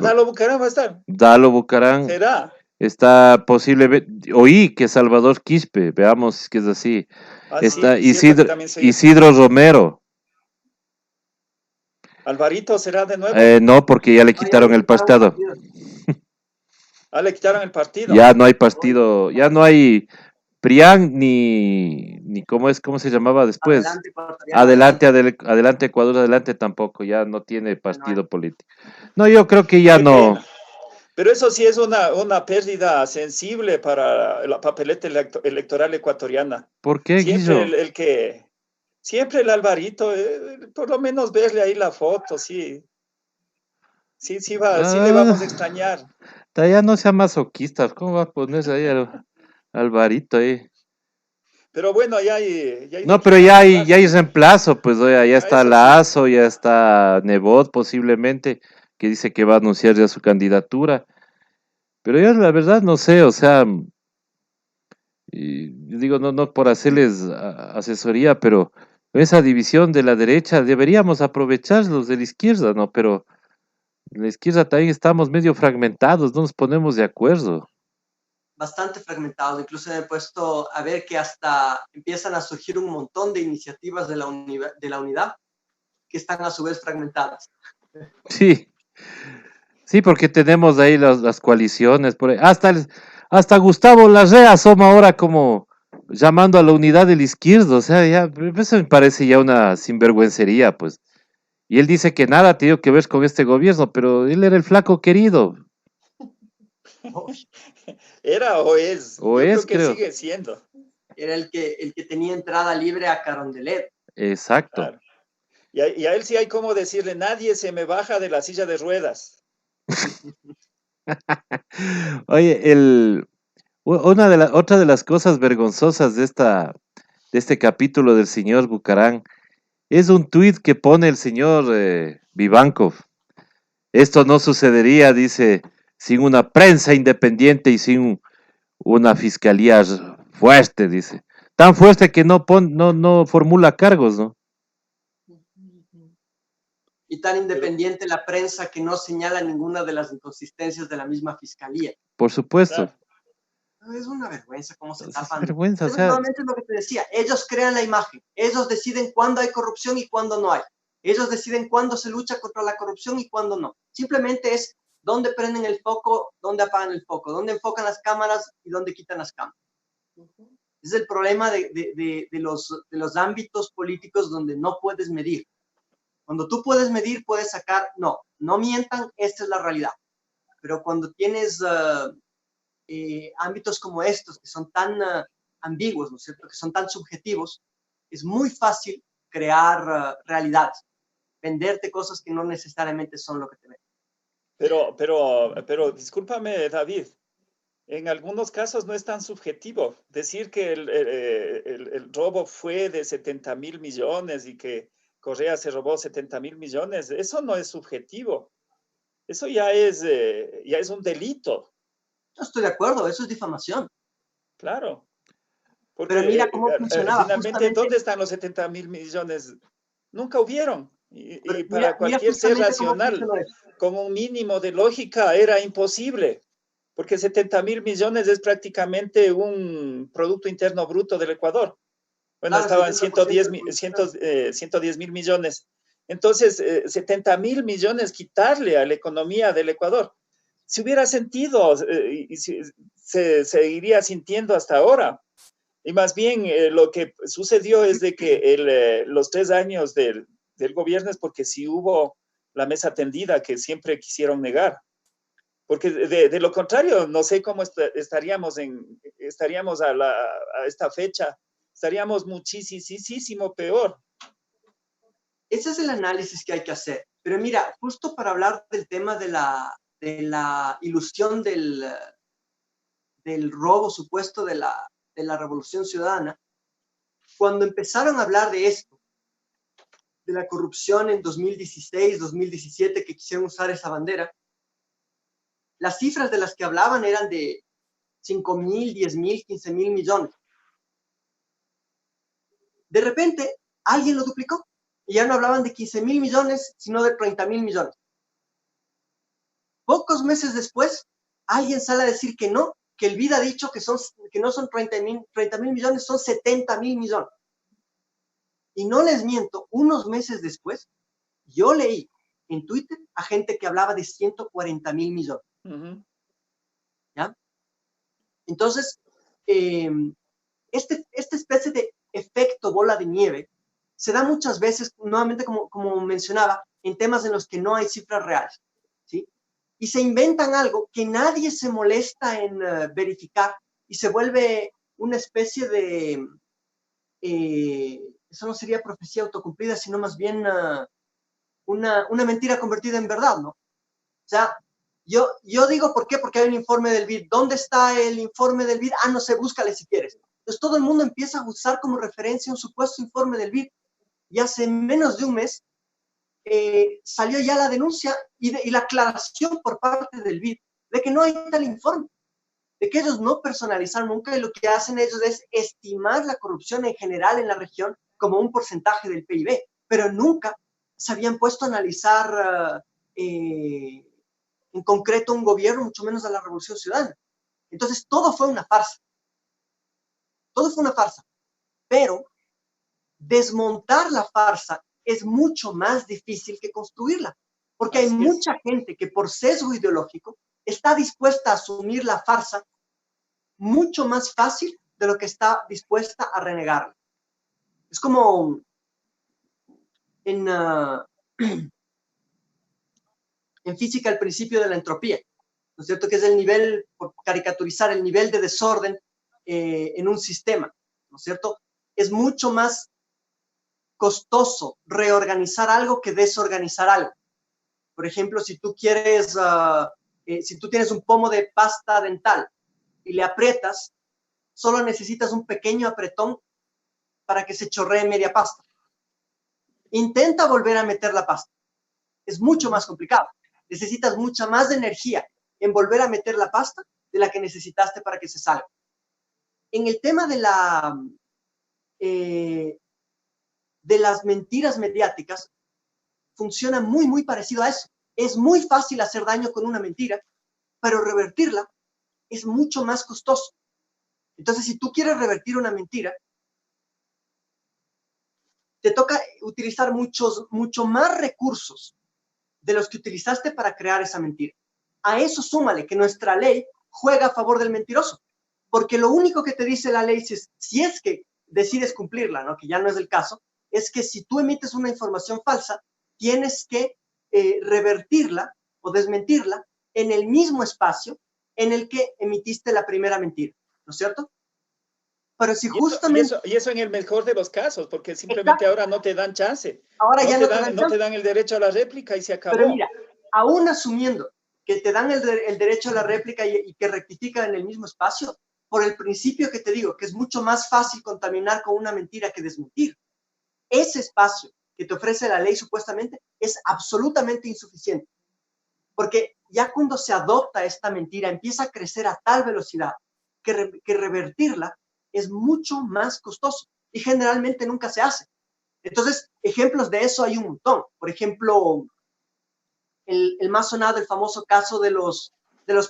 Dalo Bucaram va a estar. Dalo Bucarán, ¿Será? está posiblemente, oí que Salvador Quispe, veamos que es así. Ah, Está sí, cierto que también soy eso. Isidro Romero. Alvarito será de nuevo. No, porque ya le No, ya quitaron le el quitaron el partido. partido. Ah, le quitaron el partido. Ya no hay partido, ya no hay PRIAN ni cómo se llamaba después. Adelante, ecuatoriano, adelante. Adelante Ecuador, adelante tampoco, ya no tiene Ya no hay. partido político. No, yo creo que ya Qué no. pena. Pero eso sí es una pérdida sensible para la papeleta electoral ecuatoriana. ¿Por qué, Siempre Guillo? siempre el Alvarito, por lo menos verle ahí la foto, sí, sí le vamos a Ah, extrañar. ya no sea masoquista, ¿cómo va a ponerse ahí al Alvarito ahí? Pero bueno, ya hay de No, quién pero más hablar. ya hay reemplazo, pues oiga, ya está Eso sí. Lazo, ya está Nebot posiblemente, que dice que va a anunciar ya su candidatura. Pero yo la verdad no sé, o sea, y digo, no por hacerles asesoría, pero esa división de la derecha deberíamos aprovechar los de la izquierda, ¿no? Pero en la izquierda también estamos medio fragmentados, no nos ponemos de acuerdo. Bastante fragmentado. Incluso me he puesto a ver que hasta empiezan a surgir un montón de iniciativas de de la unidad que están a su vez fragmentadas. Sí, sí, porque tenemos ahí las coaliciones, por ahí. Hasta Gustavo Larrea asoma ahora como llamando a la unidad de la izquierda, o sea, ya, eso me parece ya una sinvergüencería, pues. Y él dice que nada tiene que ver con este gobierno, pero él era el flaco querido, Era o es, o yo es, creo que creo. sigue siendo. Era el que tenía entrada libre a Carondelet. Exacto. Claro. Y a él sí hay como decirle, nadie se me baja de la silla de ruedas. Oye, otra de las cosas vergonzosas de este capítulo del señor Bucarán es un tuit que pone el señor Vivankov. Esto no sucedería, dice, sin una prensa independiente y sin una fiscalía fuerte, dice. Tan fuerte que no formula cargos, ¿no? Y tan Pero, independiente la prensa que no señala ninguna de las inconsistencias de la misma fiscalía. Por supuesto. claro, Es una vergüenza cómo se Es tapan. vergüenza, o sea, Nuevamente es lo que te decía, ellos crean la imagen, ellos deciden cuándo hay corrupción y cuándo no hay. Ellos deciden cuándo se lucha contra la corrupción y cuándo no. Simplemente es dónde prenden el foco, dónde apagan el foco, dónde enfocan las cámaras y dónde quitan las cámaras. Es el problema de los ámbitos políticos donde no puedes medir. Cuando tú puedes medir, puedes sacar, no mientan, esta es la realidad. Pero cuando tienes ámbitos como estos, que son tan ambiguos, ¿no es cierto?, que son tan subjetivos, es muy fácil crear realidades, venderte cosas que no necesariamente son lo que te ven. pero discúlpame, David, en algunos casos no es tan subjetivo. Decir que el robo fue de 70.000 millones y que Correa se robó 70.000 millones, eso no es subjetivo. Eso ya es un delito, No estoy de acuerdo, eso es difamación. claro. Pero Porque mira cómo funcionaba, finalmente, justamente, ¿dónde están los 70.000 millones? Nunca hubieron. Y para mira cualquier ser justamente cómo racional, funcionó eso. con un mínimo de lógica, era imposible. Porque 70.000 millones es prácticamente un Producto Interno Bruto del Ecuador. Bueno, Claro, el estaba en 70% 110, del Producto Interno. 110.000 millones. Entonces, 70.000 millones quitarle a la economía del Ecuador. Si hubiera sentido, y se seguiría sintiendo hasta ahora. Y más bien lo que sucedió es de que los 3 años del gobierno es porque sí hubo la mesa tendida que siempre quisieron negar. Porque de lo contrario, no sé cómo estaríamos a esta fecha, estaríamos muchísimo peor. ese es el análisis que hay que hacer. Pero mira, justo para hablar del tema de la ilusión del robo supuesto de la Revolución Ciudadana, cuando empezaron a hablar de esto, de la corrupción en 2016, 2017, que quisieron usar esa bandera, las cifras de las que hablaban eran de 5.000, 10.000, 15.000 millones. De repente, alguien lo duplicó y ya no hablaban de 15.000 millones, sino de 30.000 millones. Pocos meses después, alguien sale a decir que no, que el BID ha dicho que no son 30.000 millones, son 70.000 millones. Y no les miento, unos meses después, yo leí en Twitter a gente que hablaba de 140.000 millones. ¿Ya? Entonces, esta especie de efecto bola de nieve se da muchas veces, nuevamente como mencionaba, en temas en los que no hay cifras reales, ¿sí? Y se inventan algo que nadie se molesta en verificar y se vuelve una especie de, eso no sería profecía autocumplida, sino más bien una mentira convertida en verdad, ¿no? O sea, yo digo, ¿por qué? Porque hay un informe del BID. ¿Dónde está el informe del BID? Ah, no sé, búscale si quieres. Entonces todo el mundo empieza a usar como referencia un supuesto informe del BID. Y hace menos de un mes salió ya la denuncia y la aclaración por parte del BID de que no hay tal informe, de que ellos no personalizaron nunca y lo que hacen ellos es estimar la corrupción en general en la región como un porcentaje del PIB, pero nunca se habían puesto a analizar en concreto un gobierno, mucho menos a la Revolución Ciudadana. Entonces todo fue una farsa. Todo fue una farsa. Pero desmontar la farsa es mucho más difícil que construirla, porque hay mucha gente que por sesgo ideológico está dispuesta a asumir la farsa mucho más fácil de lo que está dispuesta a renegarla. Es como en física el principio de la entropía, ¿no es cierto? Que es el nivel, por caricaturizar, el nivel de desorden en un sistema, ¿no es cierto? Es mucho más costoso reorganizar algo que desorganizar algo. Por ejemplo, si tú quieres, si tú tienes un pomo de pasta dental y le aprietas, solo necesitas un pequeño apretón para que se chorree media pasta. Intenta volver a meter la pasta. Es mucho más complicado. Necesitas mucha más energía en volver a meter la pasta de la que necesitaste para que se salga. En el tema de las mentiras mediáticas, funciona muy, muy parecido a eso. Es muy fácil hacer daño con una mentira, pero revertirla es mucho más costoso. Entonces, si tú quieres revertir una mentira, te toca utilizar mucho más recursos de los que utilizaste para crear esa mentira. A eso súmale que nuestra ley juega a favor del mentiroso, porque lo único que te dice la ley, si es que decides cumplirla, ¿no? Que ya no es el caso, es que si tú emites una información falsa, tienes que revertirla o desmentirla en el mismo espacio en el que emitiste la primera mentira, ¿no es cierto? Pero si justamente... Y eso en el mejor de los casos, porque simplemente ahora no te dan chance. Ahora ya no te dan el derecho a la réplica y se acabó. Pero mira, aún asumiendo que te dan el derecho a la réplica y que rectifican en el mismo espacio, por el principio que te digo, que es mucho más fácil contaminar con una mentira que desmentir. Ese espacio que te ofrece la ley supuestamente es absolutamente insuficiente. Porque ya cuando se adopta esta mentira, empieza a crecer a tal velocidad que revertirla es mucho más costoso y generalmente nunca se hace. Entonces, ejemplos de eso hay un montón. Por ejemplo, el más sonado, el famoso caso de los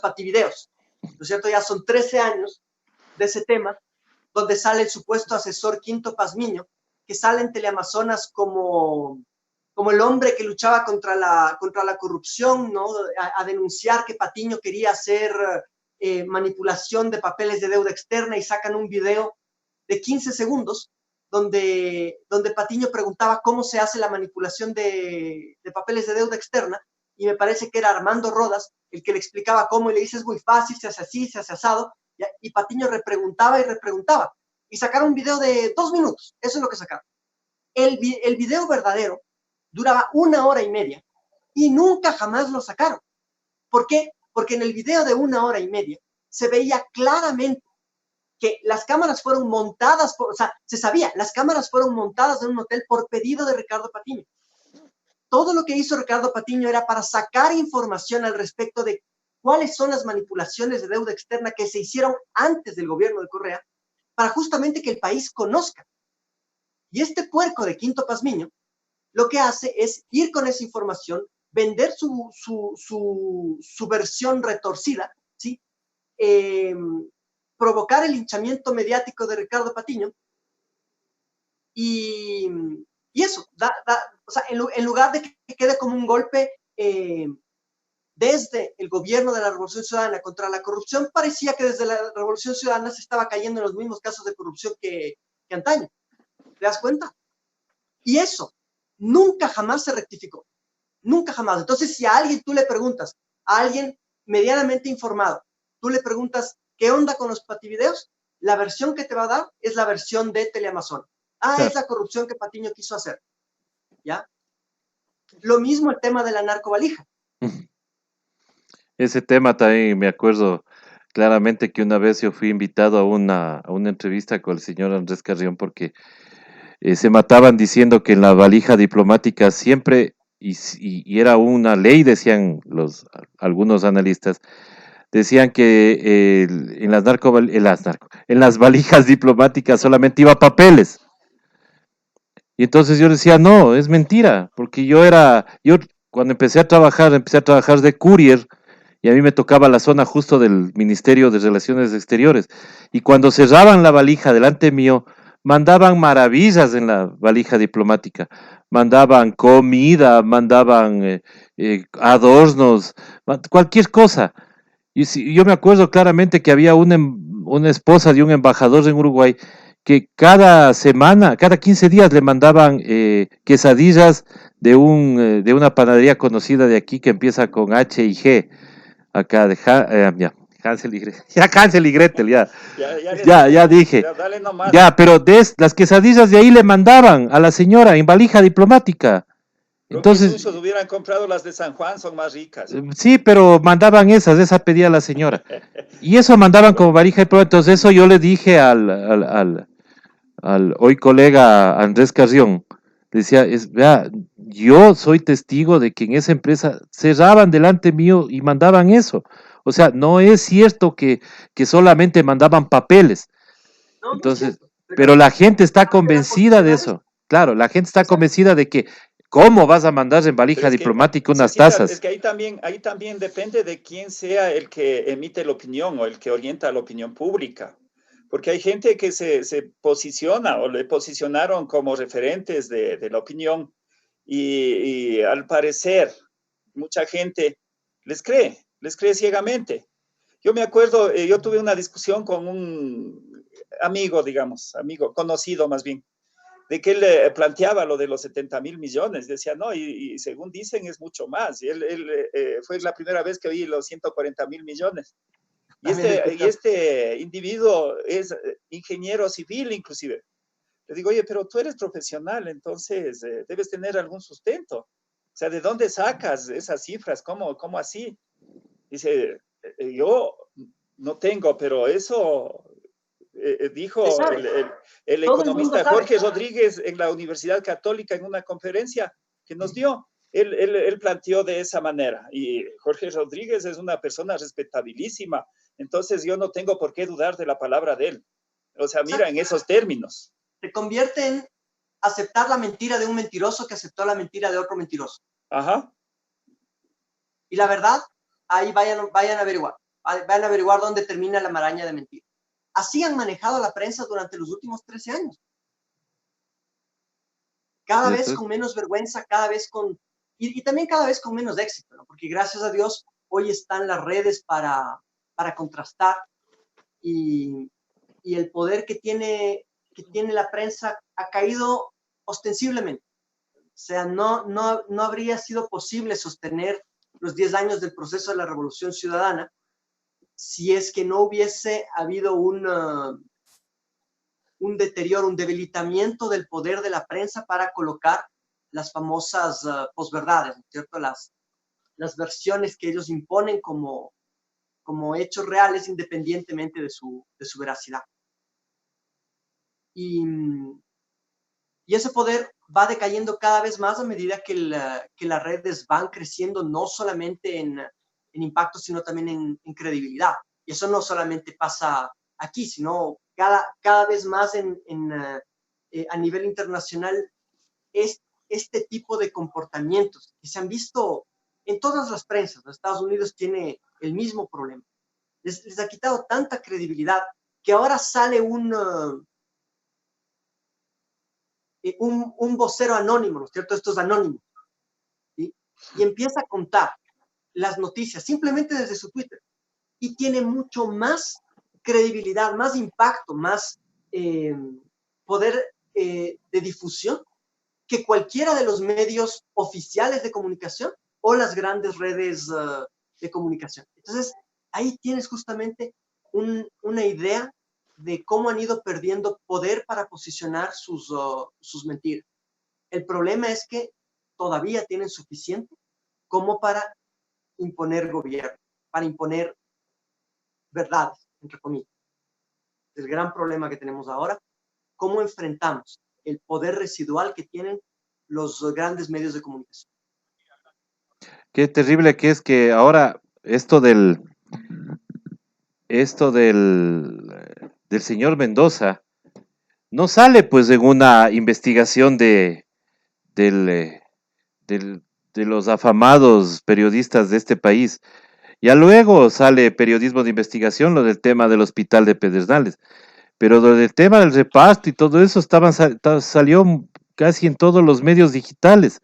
pativideos, ¿no es cierto? Ya son 13 años de ese tema, donde sale el supuesto asesor Quinto Pazmiño, que sale en Teleamazonas como el hombre que luchaba contra la corrupción, ¿no? A denunciar que Patiño quería hacer manipulación de papeles de deuda externa y sacan un video de 15 segundos donde Patiño preguntaba cómo se hace la manipulación de papeles de deuda externa y me parece que era Armando Rodas el que le explicaba cómo y le dice es muy fácil, se hace así, se hace asado, ¿ya? Y Patiño repreguntaba y repreguntaba y sacaron un video de 2 minutos, eso es lo que sacaron. El video verdadero duraba 1 hora y media y nunca jamás lo sacaron. ¿Por qué? Porque en el video de 1 hora y media se veía claramente que las cámaras fueron montadas, o sea, se sabía, las cámaras fueron montadas en un hotel por pedido de Ricardo Patiño. Todo lo que hizo Ricardo Patiño era para sacar información al respecto de cuáles son las manipulaciones de deuda externa que se hicieron antes del gobierno de Correa, para justamente que el país conozca. Y este puerco de Quinto Pazmiño lo que hace es ir con esa información, vender su versión retorcida, ¿sí? Provocar el linchamiento mediático de Ricardo Patiño y eso, o sea, en lugar de que quede como un golpe desde el gobierno de la Revolución Ciudadana contra la corrupción, parecía que desde la Revolución Ciudadana se estaba cayendo en los mismos casos de corrupción que antaño. ¿Te das cuenta? Y eso nunca jamás se rectificó. Nunca jamás. Entonces, si a alguien tú le preguntas, a alguien medianamente informado, tú le preguntas, ¿qué onda con los pativideos? La versión que te va a dar es la versión de Teleamazon. Claro. Es la corrupción que Patiño quiso hacer. ¿Ya? Lo mismo el tema de la narcovalija. Ese tema también me acuerdo claramente que una vez yo fui invitado a una entrevista con el señor Andrés Carrión porque se mataban diciendo que en la valija diplomática siempre, y era una ley, decían algunos analistas, decían que en las valijas diplomáticas solamente iba papeles. Y entonces yo decía, no, es mentira, porque yo cuando empecé a trabajar de courier, y a mí me tocaba la zona justo del Ministerio de Relaciones Exteriores. Y cuando cerraban la valija delante mío, mandaban maravillas en la valija diplomática. Mandaban comida, mandaban adornos, cualquier cosa. Y yo me acuerdo claramente que había una esposa de un embajador en Uruguay que cada semana, cada 15 días le mandaban quesadillas de una panadería conocida de aquí que empieza con H y G. Acá de ya, Hansel y Gretel. Ya Hansel y Gretel, ya. Ya dije. Ya, dale nomás. Ya, pero las quesadillas de ahí le mandaban a la señora en valija diplomática. Entonces, los hubieran comprado las de San Juan, son más ricas. Sí, pero mandaban esa pedía la señora. Y eso mandaban como valija diplomática. Entonces, eso yo le dije al hoy colega Andrés Carrión. Decía, vea, yo soy testigo de que en esa empresa cerraban delante mío y mandaban eso. O sea, no es cierto que solamente mandaban papeles. No, Entonces, no pero la gente está convencida de eso. Claro, la gente está convencida de que, ¿cómo vas a mandar en valija diplomática unas tazas? Es que ahí también depende de quién sea el que emite la opinión o el que orienta la opinión pública. Porque hay gente que se posiciona o le posicionaron como referentes de la opinión y al parecer mucha gente les cree ciegamente. Yo me acuerdo, yo tuve una discusión con un amigo, digamos, amigo, conocido más bien, de que él planteaba lo de los 70.000 millones. Decía, no, y según dicen es mucho más. Y fue la primera vez que oí los 140.000 millones. Y este individuo es ingeniero civil inclusive. Le digo, oye, pero tú eres profesional, entonces debes tener algún sustento. O sea, ¿de dónde sacas esas cifras? ¿Cómo así? Dice, yo no tengo, pero eso dijo el economista Jorge Rodríguez en la Universidad Católica en una conferencia que nos dio. Él planteó de esa manera. Y Jorge Rodríguez es una persona respetabilísima. Entonces yo no tengo por qué dudar de la palabra de él. O sea, mira, en esos términos. Se convierte en aceptar la mentira de un mentiroso que aceptó la mentira de otro mentiroso. Ajá. Y la verdad, ahí vayan a averiguar. Vayan a averiguar dónde termina la maraña de mentira. Así han manejado la prensa durante los últimos 13 años. Cada vez con menos vergüenza, cada vez con... Y también cada vez con menos éxito, ¿no? Porque gracias a Dios hoy están las redes para contrastar y el poder que tiene la prensa ha caído ostensiblemente. O sea, no habría sido posible sostener los 10 años del proceso de la Revolución Ciudadana si es que no hubiese habido un deterioro, un debilitamiento del poder de la prensa para colocar las famosas posverdades, ¿no es cierto? Las versiones que ellos imponen como hechos reales independientemente de su veracidad. Y ese poder va decayendo cada vez más a medida que las redes van creciendo, no solamente en impacto, sino también en credibilidad. Y eso no solamente pasa aquí, sino cada vez más a nivel internacional. Este tipo de comportamientos que se han visto en todas las prensas. Los Estados Unidos tiene el mismo problema. Les ha quitado tanta credibilidad que ahora sale un vocero anónimo, ¿no es cierto? Estos anónimos, ¿sí? Y empieza a contar las noticias simplemente desde su Twitter y tiene mucho más credibilidad, más impacto, más poder de difusión que cualquiera de los medios oficiales de comunicación o las grandes redes de comunicación. Entonces, ahí tienes justamente una idea de cómo han ido perdiendo poder para posicionar sus mentiras. El problema es que todavía tienen suficiente como para imponer gobierno, para imponer verdades, entre comillas. El gran problema que tenemos ahora, cómo enfrentamos el poder residual que tienen los grandes medios de comunicación. Qué terrible que es que ahora del señor Mendoza no sale pues en una investigación del, de los afamados periodistas de este país. Ya luego sale periodismo de investigación, lo del tema del hospital de Pedernales, pero lo del tema del reparto y todo eso salió casi en todos los medios digitales.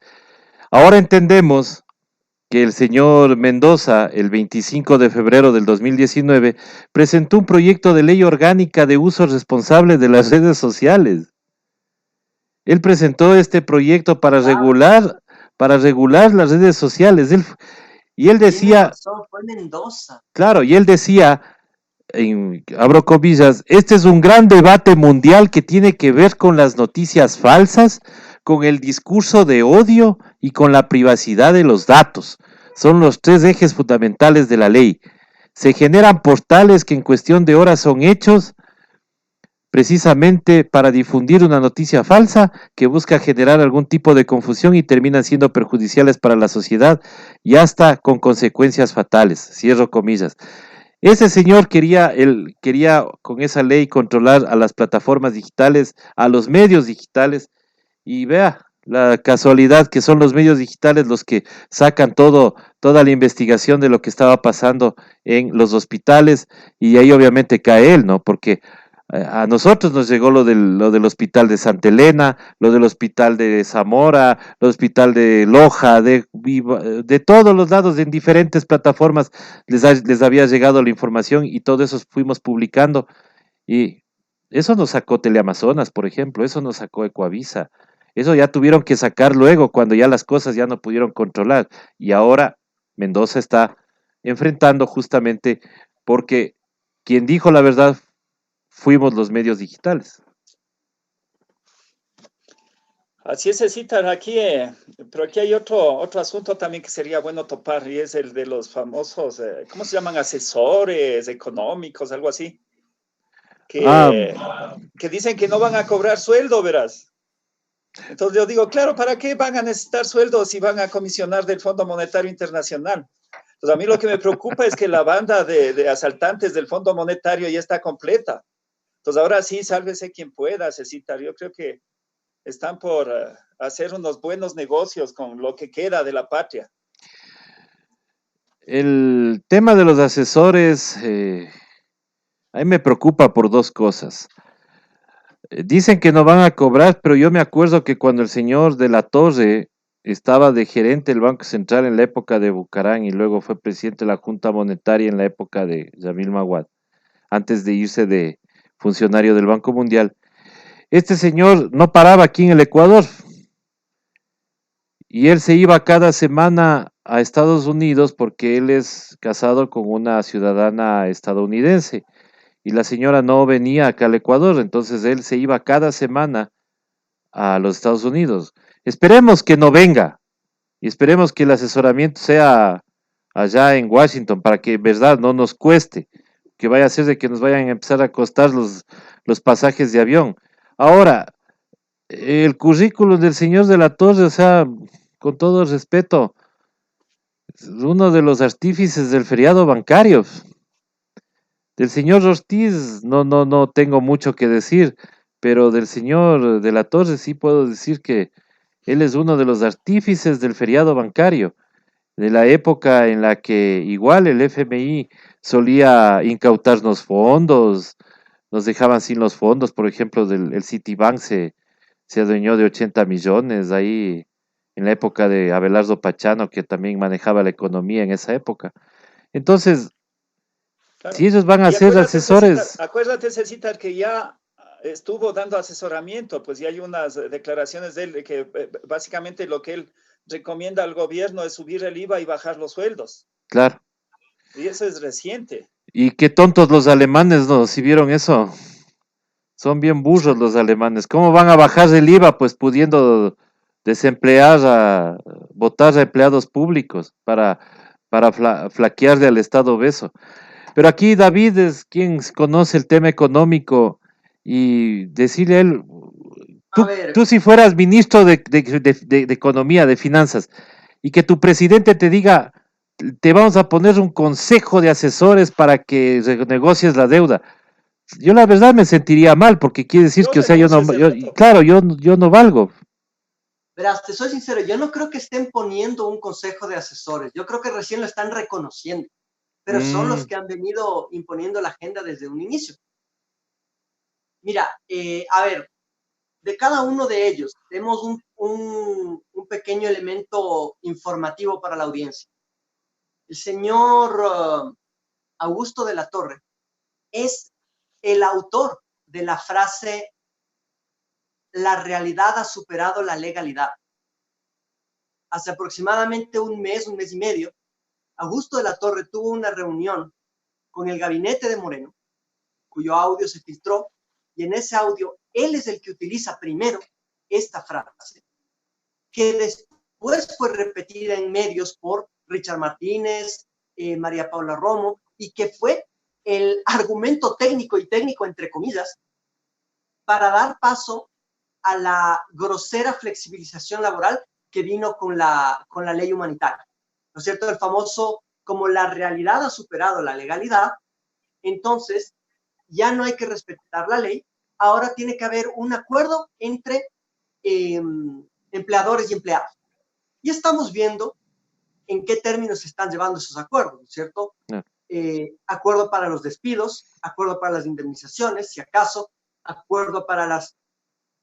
Ahora entendemos que el señor Mendoza, el 25 de febrero del 2019, presentó un proyecto de ley orgánica de uso responsable de las redes sociales. Él presentó este proyecto para regular las redes sociales. Y él decía, razón, fue Mendoza. claro, y él decía, abro comillas, este es un gran debate mundial que tiene que ver con las noticias falsas, con el discurso de odio y con la privacidad de los datos. Son los tres ejes fundamentales de la ley. Se generan portales que en cuestión de horas son hechos precisamente para difundir una noticia falsa que busca generar algún tipo de confusión y terminan siendo perjudiciales para la sociedad y hasta con consecuencias fatales. Cierro comillas. Ese señor quería con esa ley controlar a las plataformas digitales, a los medios digitales, y vea la casualidad que son los medios digitales los que sacan toda la investigación de lo que estaba pasando en los hospitales, y ahí obviamente cae él, ¿no? Porque a nosotros nos llegó lo del hospital de Santa Elena, lo del hospital de Zamora, el hospital de Loja, de todos los lados, en diferentes plataformas les había llegado la información y todo eso fuimos publicando. Y eso nos sacó Teleamazonas, por ejemplo, eso nos sacó Ecoavisa. Eso ya tuvieron que sacar luego cuando ya las cosas ya no pudieron controlar. Y ahora Mendoza está enfrentando justamente porque quien dijo la verdad fuimos los medios digitales. Así es, César, aquí, pero aquí hay otro asunto también que sería bueno topar y es el de los famosos, ¿cómo se llaman? Asesores económicos, algo así, que dicen que no van a cobrar sueldo, verás. Entonces yo digo, claro, ¿para qué van a necesitar sueldos si van a comisionar del Fondo Monetario Internacional? Pues a mí lo que me preocupa es que la banda de asaltantes del Fondo Monetario ya está completa. Entonces ahora sí, sálvese quien pueda, Cecitar. Yo creo que están por hacer unos buenos negocios con lo que queda de la patria. El tema de los asesores, a mí me preocupa por dos cosas. Dicen que no van a cobrar, pero yo me acuerdo que cuando el señor de la Torre estaba de gerente del Banco Central en la época de Bucarán y luego fue presidente de la Junta Monetaria en la época de Yamil Maguad, antes de irse de funcionario del Banco Mundial, este señor no paraba aquí en el Ecuador y él se iba cada semana a Estados Unidos porque él es casado con una ciudadana estadounidense y la señora no venía acá al Ecuador, entonces él se iba cada semana a los Estados Unidos. Esperemos que no venga y esperemos que el asesoramiento sea allá en Washington para que en verdad no nos cueste, que vaya a ser de que nos vayan a empezar a costar los pasajes de avión. Ahora, el currículum del señor de la Torre, o sea, con todo el respeto, es uno de los artífices del feriado bancario. Del señor Ortiz no tengo mucho que decir, pero del señor de la Torre sí puedo decir que él es uno de los artífices del feriado bancario, de la época en la que igual el FMI solía incautarnos fondos, nos dejaban sin los fondos, por ejemplo, el Citibank se adueñó de 80 millones ahí en la época de Abelardo Pachano, que también manejaba la economía en esa época. Entonces, si Claro. ellos van a Y ser asesores, acuérdate, Cecitar, que ya estuvo dando asesoramiento, pues ya hay unas declaraciones de él de que básicamente lo que él recomienda al gobierno es subir el IVA y bajar los sueldos. claro. Y eso es reciente. Y qué tontos los alemanes, ¿no? Si vieron eso, son bien burros los alemanes. ¿Cómo van a bajar el IVA? Pues pudiendo desemplear votar a empleados públicos para flaquearle al Estado obeso. Pero aquí David es quien conoce el tema económico y decirle a él, A tú ver, si fueras ministro de Economía, de Finanzas, y que tu presidente te diga, te vamos a poner un consejo de asesores para que renegocies la deuda. Yo la verdad me sentiría mal porque quiere decir Yo que, o sea, renuncio ese rato. claro, yo no valgo. verás, te soy sincero, yo no creo que estén poniendo un consejo de asesores, yo creo que recién lo están reconociendo, pero son los Mm, que han venido imponiendo la agenda desde un inicio. Mira, a ver, de cada uno de ellos tenemos un pequeño elemento informativo para la audiencia. El señor Augusto de la Torre es el autor de la frase la realidad ha superado la legalidad. Hace aproximadamente un mes y medio, Augusto de la Torre tuvo una reunión con el gabinete de Moreno, cuyo audio se filtró, y en ese audio él es el que utiliza primero esta frase, que después fue repetida en medios por Richard Martínez, María Paula Romo, y que fue el argumento técnico y técnico, entre comillas, para dar paso a la grosera flexibilización laboral que vino con la ley humanitaria. ¿No es cierto? El famoso, como la realidad ha superado la legalidad, entonces ya no hay que respetar la ley, ahora tiene que haber un acuerdo entre eh, empleadores y empleados. Y estamos viendo en qué términos se están llevando esos acuerdos, ¿no es cierto? no, Acuerdo para los despidos, acuerdo para las indemnizaciones, si acaso, acuerdo para las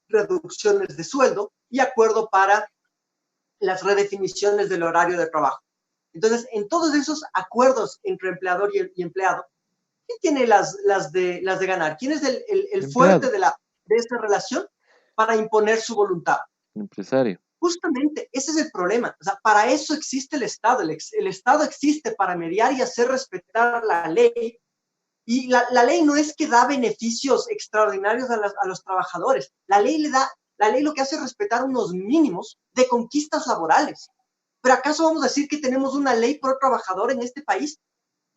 reducciones de sueldo y acuerdo para las redefiniciones del horario de trabajo. Entonces, en todos esos acuerdos entre empleador y empleado, ¿quién tiene las de ganar? ¿Quién es el fuerte empleado, de esta relación para imponer su voluntad? empresario. Justamente, ese es el problema. O sea, para eso existe el Estado. El Estado existe para mediar y hacer respetar la ley. Y la ley no es que da beneficios extraordinarios a los trabajadores. La ley lo que hace es respetar unos mínimos de conquistas laborales. ¿Pero acaso vamos a decir que tenemos una ley pro trabajador en este país?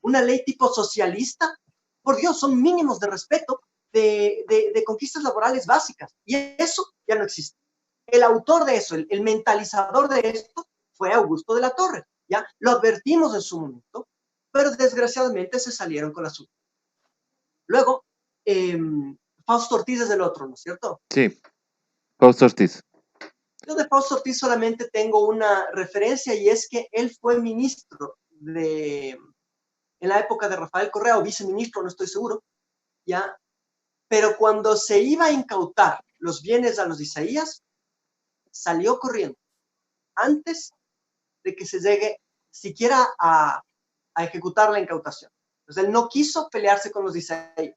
¿Una ley tipo socialista? Por Dios, son mínimos de respeto de conquistas laborales básicas. Y eso ya no existe. El autor de eso, el mentalizador de esto, fue Augusto de la Torre. ¿Ya? Lo advertimos en su momento, pero desgraciadamente se salieron con la suya. Luego, eh, Fausto Ortiz es el otro, ¿no es cierto? Sí, Fausto Ortiz. Yo de Fausto Ortiz solamente tengo una referencia y es que él fue ministro en la época de Rafael Correa o viceministro, no estoy seguro, ¿ya? Pero cuando se iba a incautar los bienes a los Isaías, salió corriendo antes de que se llegue siquiera a ejecutar la incautación. Entonces él no quiso pelearse con los Isaías.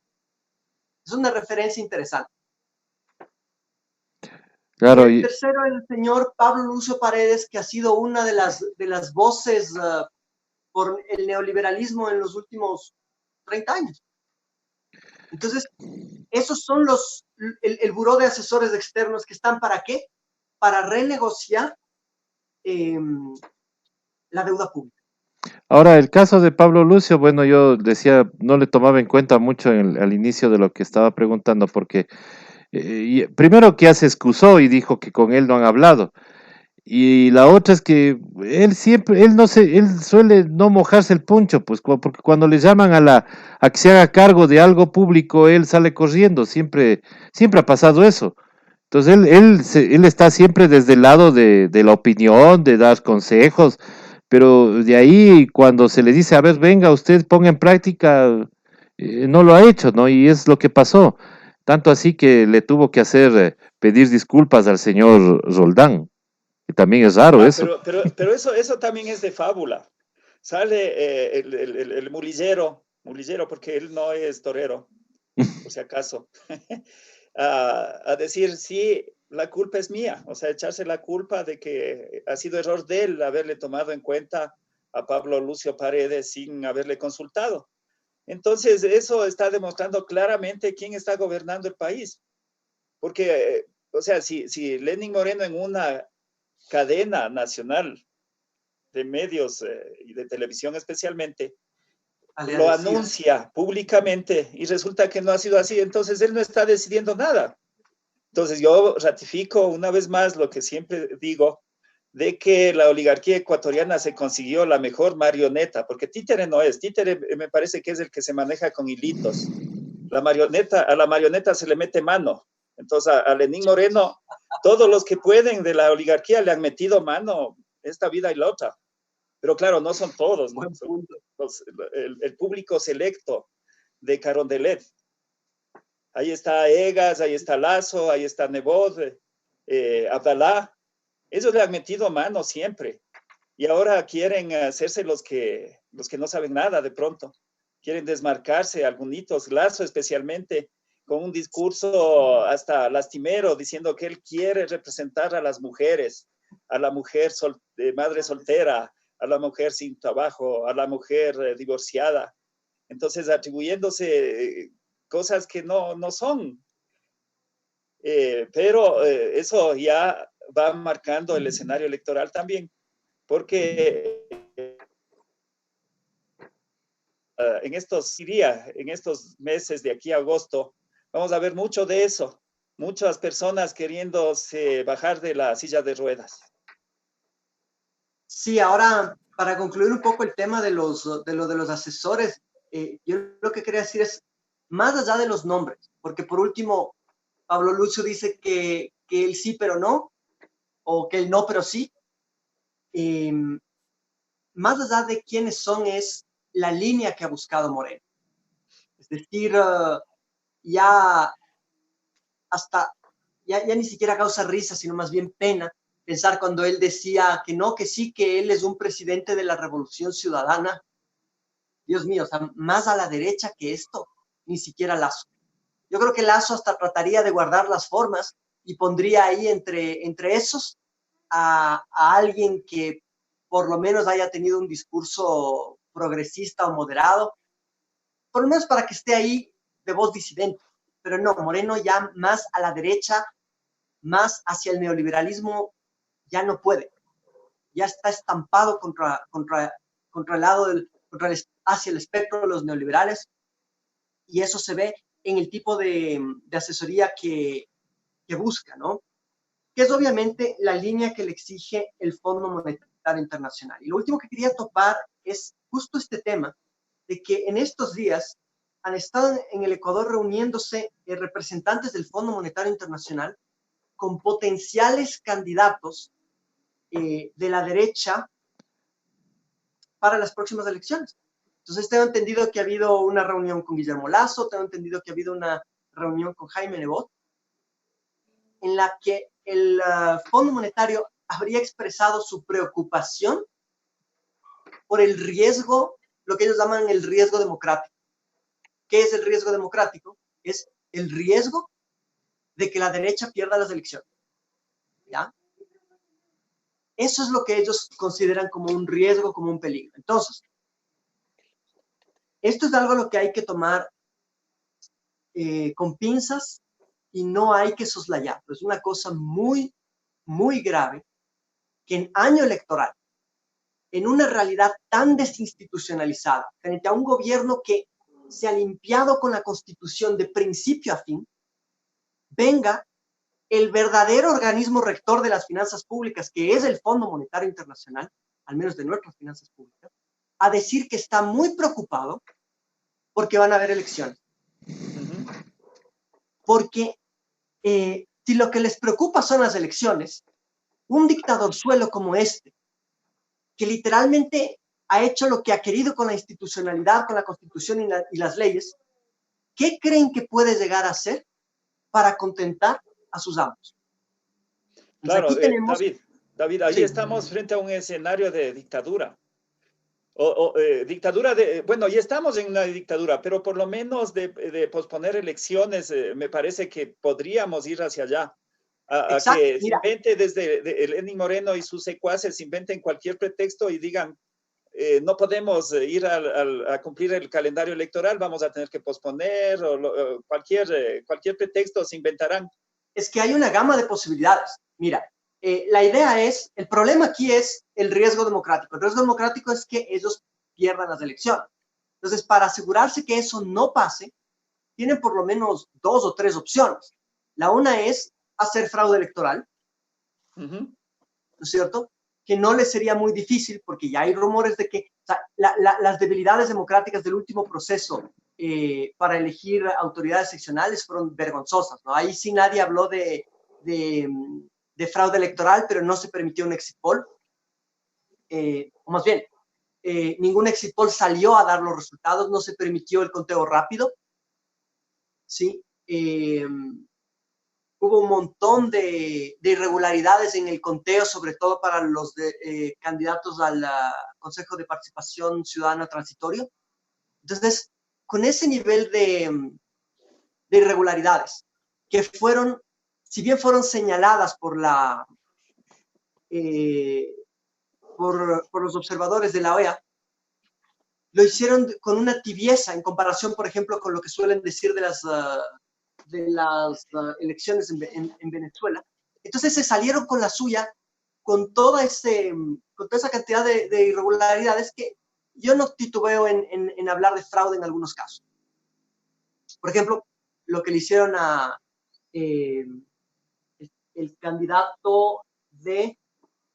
Es una referencia interesante. Y Claro, el tercero, el señor Pablo Lucio Paredes, que ha sido una de las voces por el neoliberalismo en los últimos 30 años. Entonces, esos son el buró de asesores externos que están para qué? para renegociar la deuda pública. Ahora, el caso de Pablo Lucio, bueno, yo decía, no le tomaba en cuenta mucho al inicio de lo que estaba preguntando, porque primero que ya se excusó y dijo que con él no han hablado. Y la otra es que él siempre, él no se, él suele no mojarse el puncho, pues porque cuando le llaman a que se haga cargo de algo público, él sale corriendo, siempre ha pasado eso. Entonces él está siempre desde el lado de la opinión, de dar consejos, pero de ahí cuando se le dice, a ver, venga, usted ponga en práctica, no lo ha hecho, ¿no? Y es lo que pasó. Tanto así que le tuvo que hacer pedir disculpas al señor Roldán, que también es raro Ah, eso. pero eso también es de fábula. Sale el mulillero, porque él no es torero, por si acaso, a decir, sí, la culpa es mía, o sea, echarse la culpa de que ha sido error de él haberle tomado en cuenta a Pablo Lucio Paredes sin haberle consultado. Entonces, eso está demostrando claramente quién está gobernando el país. Porque, o sea, si Lenin Moreno en una cadena nacional de medios y de televisión especialmente, lo anuncia públicamente y resulta que no ha sido así, entonces él no está decidiendo nada. Entonces yo ratifico una vez más lo que siempre digo, de que la oligarquía ecuatoriana se consiguió la mejor marioneta, porque títere no es, títere me parece que es el que se maneja con hilitos. A la marioneta se le mete mano. Entonces a Lenín Moreno, todos los que pueden de la oligarquía le han metido mano esta vida y la otra. Pero claro, no son todos, ¿no? Son el público selecto de Carondelet. Ahí está Egas, ahí está Lazo, ahí está Nebot, Abdalá. Ellos le han metido mano siempre. Y ahora quieren hacerse los que no saben nada de pronto. Quieren desmarcarse, algunitos, Lazo especialmente, con un discurso hasta lastimero, diciendo que él quiere representar a las mujeres, a la mujer madre soltera, a la mujer sin trabajo, a la mujer divorciada. Entonces, atribuyéndose cosas que no son. Pero eso ya va marcando el escenario electoral también, porque en estos meses de aquí a agosto, vamos a ver mucho de eso, muchas personas queriéndose bajar de la silla de ruedas. Sí, ahora, para concluir un poco el tema de los asesores, yo lo que quería decir es, más allá de los nombres, porque por último, Pablo Lucio dice que él sí, pero no, o que él no, pero sí. Más allá de quiénes son, es la línea que ha buscado Moreno. Es decir, ya hasta, ya ni siquiera causa risa, sino más bien pena pensar cuando él decía que no, que sí, que él es un presidente de la Revolución Ciudadana. Dios mío, o sea, más a la derecha que esto, ni siquiera Lazo. Yo creo que Lazo hasta trataría de guardar las formas y pondría ahí entre esos a alguien que por lo menos haya tenido un discurso progresista o moderado, por lo menos para que esté ahí de voz disidente. Pero no, Moreno ya más a la derecha, más hacia el neoliberalismo, ya no puede. Ya está estampado contra el lado hacia el espectro de los neoliberales, y eso se ve en el tipo de asesoría que busca, ¿no? Que es obviamente la línea que le exige el Fondo Monetario Internacional. Y lo último que quería topar es justo este tema de que en estos días han estado en el Ecuador reuniéndose representantes del Fondo Monetario Internacional con potenciales candidatos de la derecha para las próximas elecciones. Entonces tengo entendido que ha habido una reunión con Guillermo Lazo, tengo entendido que ha habido una reunión con Jaime Nebot, en la que el Fondo Monetario habría expresado su preocupación por el riesgo, lo que ellos llaman el riesgo democrático. ¿Qué es el riesgo democrático? Es el riesgo de que la derecha pierda las elecciones. ¿Ya? Eso es lo que ellos consideran como un riesgo, como un peligro. Entonces, esto es algo a lo que hay que tomar con pinzas y no hay que soslayar. Es una cosa muy, muy grave que en año electoral, en una realidad tan desinstitucionalizada, frente a un gobierno que se ha limpiado con la Constitución de principio a fin, venga el verdadero organismo rector de las finanzas públicas, que es el Fondo Monetario Internacional, al menos de nuestras finanzas públicas, a decir que está muy preocupado porque van a haber elecciones. Porque si lo que les preocupa son las elecciones, un dictadorzuelo como este, que literalmente ha hecho lo que ha querido con la institucionalidad, con la Constitución y las leyes, ¿qué creen que puede llegar a hacer para contentar a sus amos? Claro, aquí tenemos... David, ahí sí. estamos frente a un escenario de dictadura. Dictadura bueno, ya estamos en una dictadura, pero por lo menos de posponer elecciones, me parece que podríamos ir hacia allá. A que se invente desde Lenín Moreno y sus secuaces, se inventen cualquier pretexto y digan, no podemos ir a cumplir el calendario electoral, vamos a tener que posponer, o cualquier pretexto se inventarán. Es que hay una gama de posibilidades. Mira, la idea es, el problema aquí es el riesgo democrático. El riesgo democrático es que ellos pierdan las elecciones. Entonces, para asegurarse que eso no pase, tienen por lo menos 2 o 3 opciones. La una es hacer fraude electoral, ¿no es cierto? Que no les sería muy difícil, porque ya hay rumores de que o sea, las debilidades democráticas del último proceso para elegir autoridades seccionales fueron vergonzosas, ¿no? Ahí sí nadie habló de fraude electoral, pero no se permitió un exit poll. O más bien, ningún exit poll salió a dar los resultados, no se permitió el conteo rápido. ¿Sí? Hubo un montón de irregularidades en el conteo, sobre todo para los candidatos al Consejo de Participación Ciudadana Transitorio. Entonces, con ese nivel de irregularidades, que fueron, si bien fueron señaladas por los observadores de la OEA, lo hicieron con una tibieza en comparación, por ejemplo, con lo que suelen decir de las elecciones en Venezuela. Entonces se salieron con la suya con toda esa cantidad de irregularidades que yo no titubeo en hablar de fraude en algunos casos. Por ejemplo, lo que le hicieron a el candidato de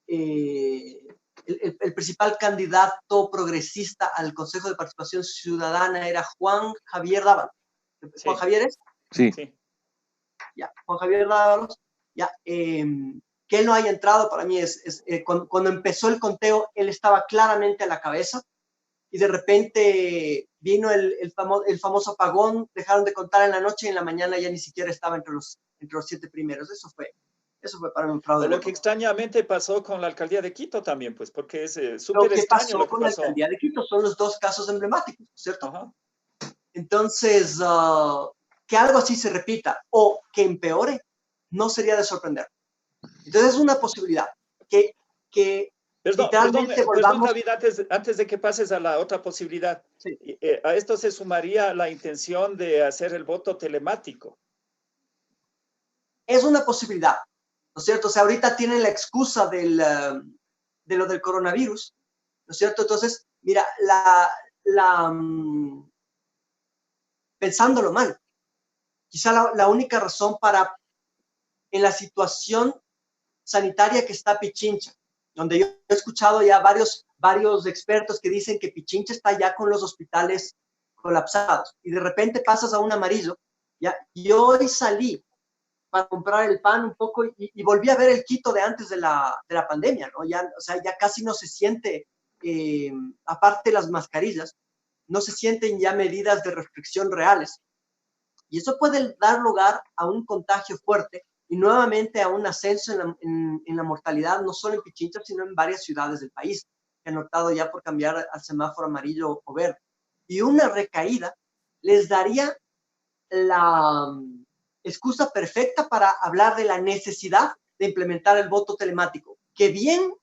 el principal candidato progresista al Consejo de Participación Ciudadana era Juan Javier Dávalos. Sí. ¿Juan Javier es? Sí. Ya, Juan Javier Dávalos, ya, que él no haya entrado para mí cuando empezó el conteo, él estaba claramente a la cabeza y de repente vino el famoso apagón, dejaron de contar en la noche y en la mañana ya ni siquiera estaba entre los 7 primeros. Eso fue para mí un fraude. Lo que extrañamente pasó con la alcaldía de Quito también, pues, porque es súper extraño lo que pasó con la alcaldía de Quito. Son los 2 casos emblemáticos, ¿cierto? Ajá. Entonces, que algo así se repita o que empeore, no sería de sorprender. Entonces, es una posibilidad que Perdón, David, antes de que pases a la otra posibilidad, sí. A esto se sumaría la intención de hacer el voto telemático. Es una posibilidad, ¿no es cierto? O sea, ahorita tienen la excusa de lo del coronavirus, ¿no es cierto? Entonces, mira, pensándolo mal, quizá la única razón en la situación sanitaria que está Pichincha, donde yo he escuchado ya varios expertos que dicen que Pichincha está ya con los hospitales colapsados, y de repente pasas a un amarillo, ¿ya? Yo hoy salí para comprar el pan un poco y volví a ver el Quito de antes de la pandemia, ¿no? Ya, o sea, ya casi no se siente, aparte de las mascarillas, no se sienten ya medidas de restricción reales. Y eso puede dar lugar a un contagio fuerte y nuevamente a un ascenso en la mortalidad, no solo en Pichincha, sino en varias ciudades del país, que han optado ya por cambiar al semáforo amarillo o verde. Y una recaída les daría la excusa perfecta para hablar de la necesidad de implementar el voto telemático, que bien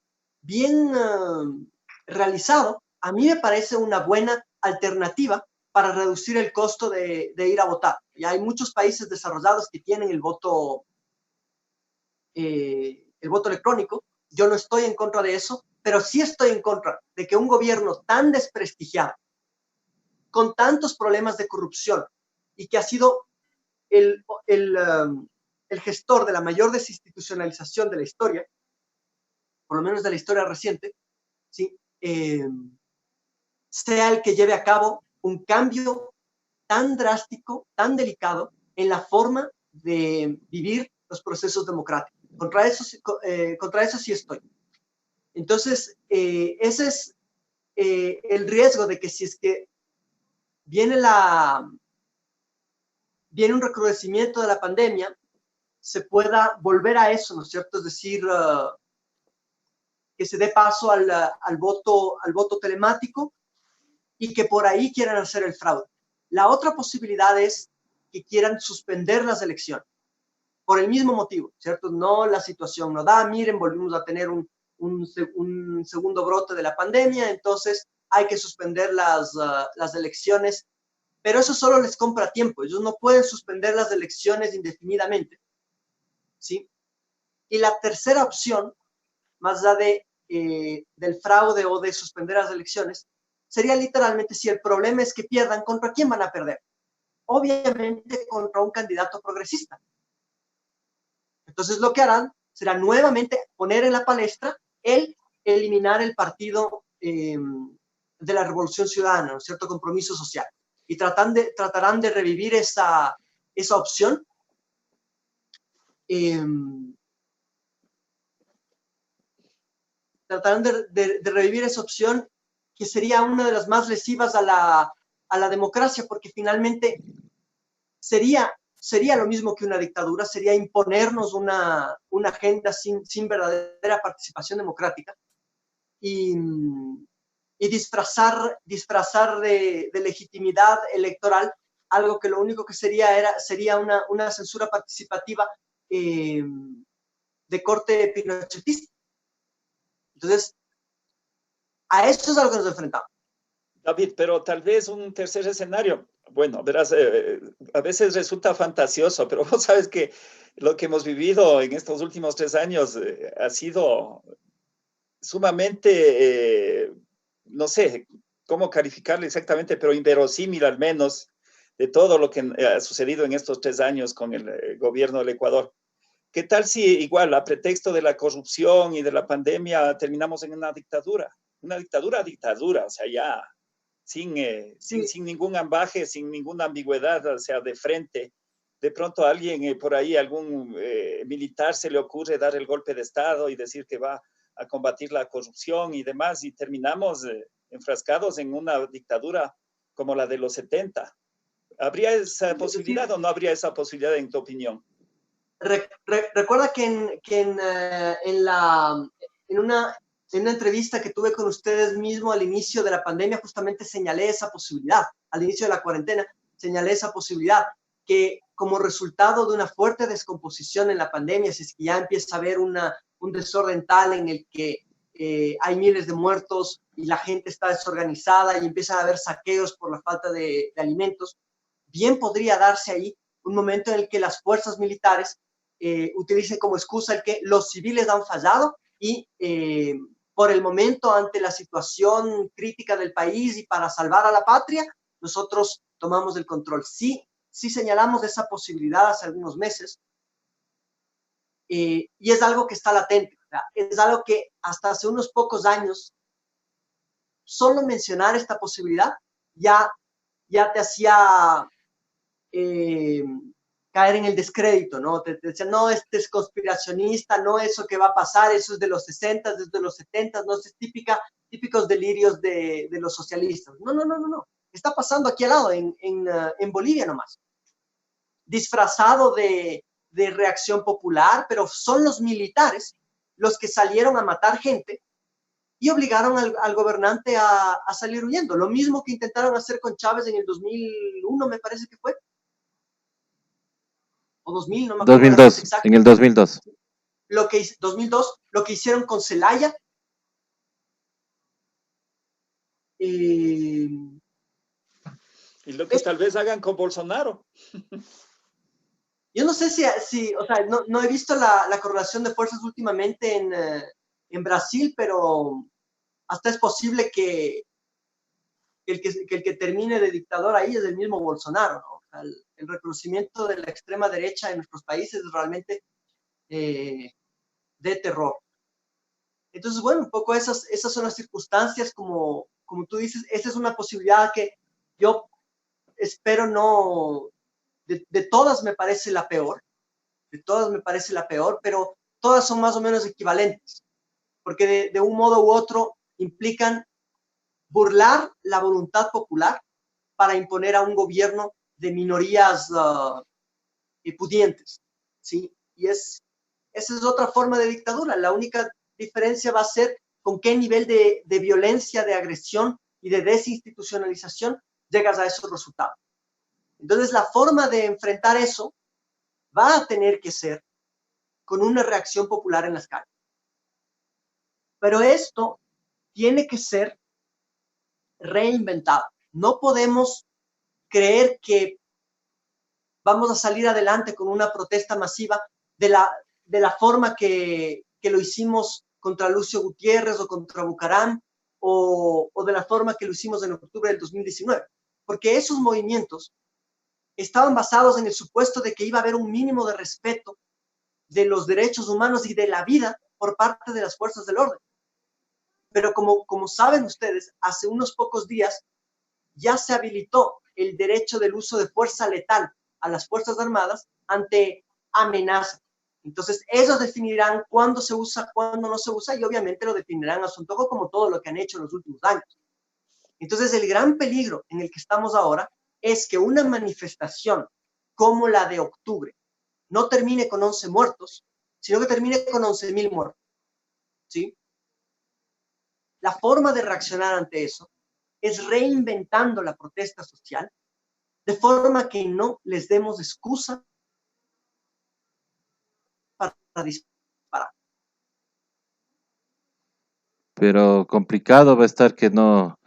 realizado, a mí me parece una buena alternativa para reducir el costo de ir a votar. Y hay muchos países desarrollados que tienen el voto el voto electrónico. Yo no estoy en contra de eso, pero sí estoy en contra de que un gobierno tan desprestigiado, con tantos problemas de corrupción y que ha sido el, el, el gestor de la mayor desinstitucionalización de la historia, por lo menos de la historia reciente, ¿sí? Sea el que lleve a cabo un cambio tan drástico, tan delicado en la forma de vivir los procesos democráticos. Contra eso sí estoy. Entonces, ese es el riesgo de que si es que viene un recrudecimiento de la pandemia, se pueda volver a eso, ¿no es cierto? Es decir, que se dé paso al voto telemático y que por ahí quieran hacer el fraude. La otra posibilidad es que quieran suspender las elecciones por el mismo motivo, ¿cierto? No, la situación no da, miren, volvimos a tener un segundo brote de la pandemia, entonces hay que suspender las elecciones, pero eso solo les compra tiempo, ellos no pueden suspender las elecciones indefinidamente, ¿sí? Y la tercera opción, más allá del fraude o de suspender las elecciones, sería literalmente, si el problema es que pierdan, ¿contra quién van a perder? Obviamente contra un candidato progresista. Entonces lo que harán será nuevamente poner en la palestra el eliminar el partido de la Revolución Ciudadana, ¿no es cierto? Compromiso social. Y tratarán de revivir esa opción. Tratarán de revivir esa opción que sería una de las más lesivas a la democracia, porque finalmente sería lo mismo que una dictadura, sería imponernos una agenda sin verdadera participación democrática y disfrazar de legitimidad electoral algo que lo único que sería una censura participativa de corte pinochetista. Entonces, a esto es a lo que nos enfrentamos. David, pero tal vez un tercer escenario. Bueno, verás, a veces resulta fantasioso, pero vos sabes que lo que hemos vivido en estos últimos 3 años ha sido sumamente, no sé cómo calificarlo exactamente, pero inverosímil al menos, de todo lo que ha sucedido en estos 3 años con el gobierno del Ecuador. ¿Qué tal si igual, a pretexto de la corrupción y de la pandemia, terminamos en una dictadura? Una dictadura, o sea, ya sin ningún ambaje, sin ninguna ambigüedad, o sea, de frente. De pronto a alguien por ahí, algún militar se le ocurre dar el golpe de Estado y decir que va a combatir la corrupción y demás, y terminamos enfrascados en una dictadura como la de los 70. ¿Habría esa posibilidad o no habría esa posibilidad en tu opinión? Recuerda que en una entrevista que tuve con ustedes mismo al inicio de la pandemia, justamente señalé esa posibilidad, al inicio de la cuarentena, señalé esa posibilidad, que como resultado de una fuerte descomposición en la pandemia, si es que ya empieza a haber un desorden tal en el que hay miles de muertos y la gente está desorganizada y empiezan a haber saqueos por la falta de alimentos, bien podría darse ahí un momento en el que las fuerzas militares utilicen como excusa el que los civiles han fallado y por el momento, ante la situación crítica del país y para salvar a la patria, nosotros tomamos el control. Sí señalamos esa posibilidad hace algunos meses y es algo que está latente. O sea, es algo que hasta hace unos pocos años, solo mencionar esta posibilidad ya te hacía caer en el descrédito, ¿no? Te decían, no, este es conspiracionista, no, eso que va a pasar, eso es de los 60, es de los 70, no, es típicos delirios de los socialistas. No. Está pasando aquí al lado, en Bolivia nomás. Disfrazado de reacción popular, pero son los militares los que salieron a matar gente y obligaron al gobernante a salir huyendo. Lo mismo que intentaron hacer con Chávez en el 2001, me parece que fue. O 2000, no me acuerdo. 2002, en el 2002. 2002, lo que hicieron con Zelaya. Y lo que tal vez hagan con Bolsonaro. Yo no sé si o sea, no he visto la correlación de fuerzas últimamente en Brasil, pero hasta es posible que el que termine de dictador ahí es el mismo Bolsonaro, ¿no? O sea, el reconocimiento de la extrema derecha en nuestros países es realmente de terror. Entonces, bueno, un poco esas son las circunstancias, como tú dices, esa es una posibilidad que yo espero no, de todas me parece la peor, pero todas son más o menos equivalentes, porque de un modo u otro implican burlar la voluntad popular para imponer a un gobierno de minorías pudientes, ¿sí? Y esa es otra forma de dictadura. La única diferencia va a ser con qué nivel de violencia, de agresión y de desinstitucionalización llegas a esos resultados. Entonces, la forma de enfrentar eso va a tener que ser con una reacción popular en las calles. Pero esto tiene que ser reinventado. No podemos creer que vamos a salir adelante con una protesta masiva de la forma que lo hicimos contra Lucio Gutiérrez o contra Bucaram o de la forma que lo hicimos en octubre del 2019. Porque esos movimientos estaban basados en el supuesto de que iba a haber un mínimo de respeto de los derechos humanos y de la vida por parte de las fuerzas del orden. Pero como saben ustedes, hace unos pocos días ya se habilitó el derecho del uso de fuerza letal a las Fuerzas Armadas ante amenaza. Entonces, ellos definirán cuándo se usa, cuándo no se usa, y obviamente lo definirán a su antojo, como todo lo que han hecho en los últimos años. Entonces, el gran peligro en el que estamos ahora es que una manifestación como la de octubre no termine con 11 muertos, sino que termine con 11,000 muertos, ¿sí? La forma de reaccionar ante eso es reinventando la protesta social de forma que no les demos excusa para disparar. Pero complicado va a estar que no,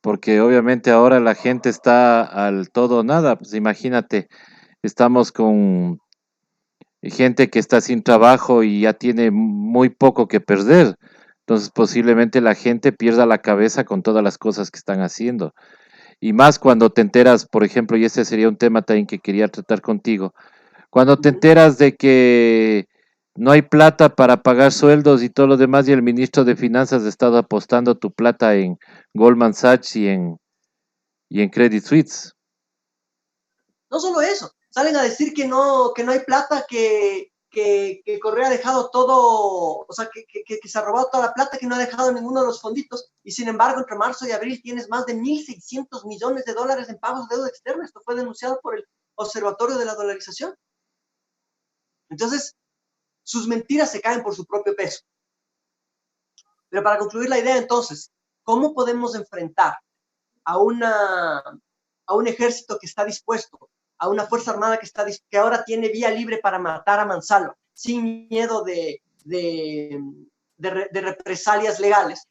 porque obviamente ahora la gente está al todo o nada. Pues imagínate, estamos con gente que está sin trabajo y ya tiene muy poco que perder. Entonces posiblemente la gente pierda la cabeza con todas las cosas que están haciendo. Y más cuando te enteras, por ejemplo, y ese sería un tema también que quería tratar contigo, cuando te enteras de que no hay plata para pagar sueldos y todo lo demás y el ministro de Finanzas ha estado apostando tu plata en Goldman Sachs y en Credit Suisse. No solo eso, salen a decir que no hay plata, que Correa ha dejado todo, o sea, que se ha robado toda la plata, que no ha dejado ninguno de los fonditos, y sin embargo, entre marzo y abril tienes más de 1.600 millones de dólares en pagos de deuda externa. Esto fue denunciado por el Observatorio de la Dolarización. Entonces, sus mentiras se caen por su propio peso. Pero para concluir la idea, entonces, ¿cómo podemos enfrentar a un ejército que está dispuesto, a una fuerza armada que ahora tiene vía libre para matar a mansalva, sin miedo de represalias legales?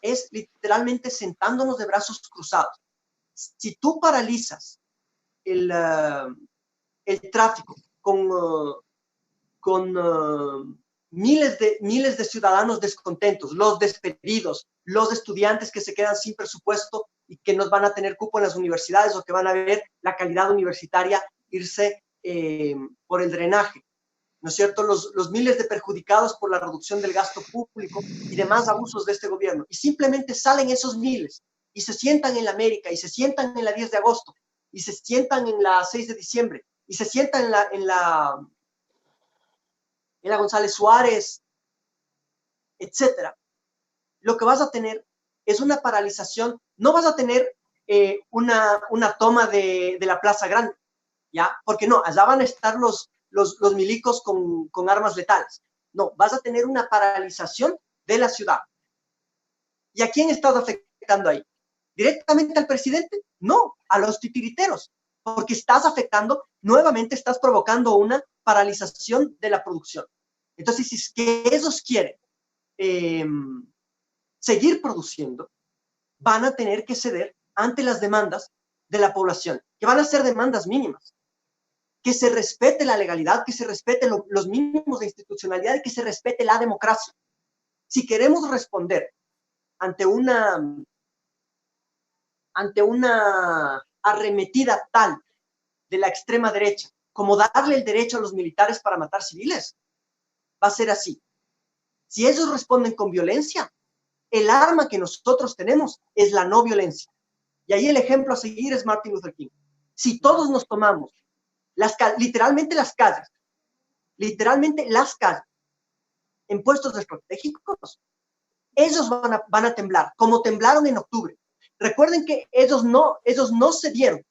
Es literalmente sentándonos de brazos cruzados. Si tú paralizas el tráfico con miles de ciudadanos descontentos, los despedidos, los estudiantes que se quedan sin presupuesto y que no van a tener cupo en las universidades, o que van a ver la calidad universitaria irse por el drenaje, ¿no es cierto? Los miles de perjudicados por la reducción del gasto público y demás abusos de este gobierno. Y simplemente salen esos miles y se sientan en la América, y se sientan en la 10 de agosto, y se sientan en la 6 de diciembre, y se sientan en la González Suárez, etcétera. Lo que vas a tener es una paralización. No vas a tener una toma de la Plaza Grande, ¿ya? Porque no, allá van a estar los milicos con armas letales. No, vas a tener una paralización de la ciudad. ¿Y a quién estás afectando ahí? ¿Directamente al presidente? No, a los titiriteros, porque estás afectando, nuevamente estás provocando una paralización de la producción. Entonces, si es que ellos quieren seguir produciendo, van a tener que ceder ante las demandas de la población, que van a ser demandas mínimas, que se respete la legalidad, que se respete los mínimos de institucionalidad y que se respete la democracia. Si queremos responder ante una arremetida tal de la extrema derecha, como darle el derecho a los militares para matar civiles, va a ser así. Si ellos responden con violencia, el arma que nosotros tenemos es la no violencia. Y ahí el ejemplo a seguir es Martin Luther King. Si todos nos tomamos literalmente las calles, en puestos estratégicos, ellos van a temblar, como temblaron en octubre. Recuerden que ellos no se dieron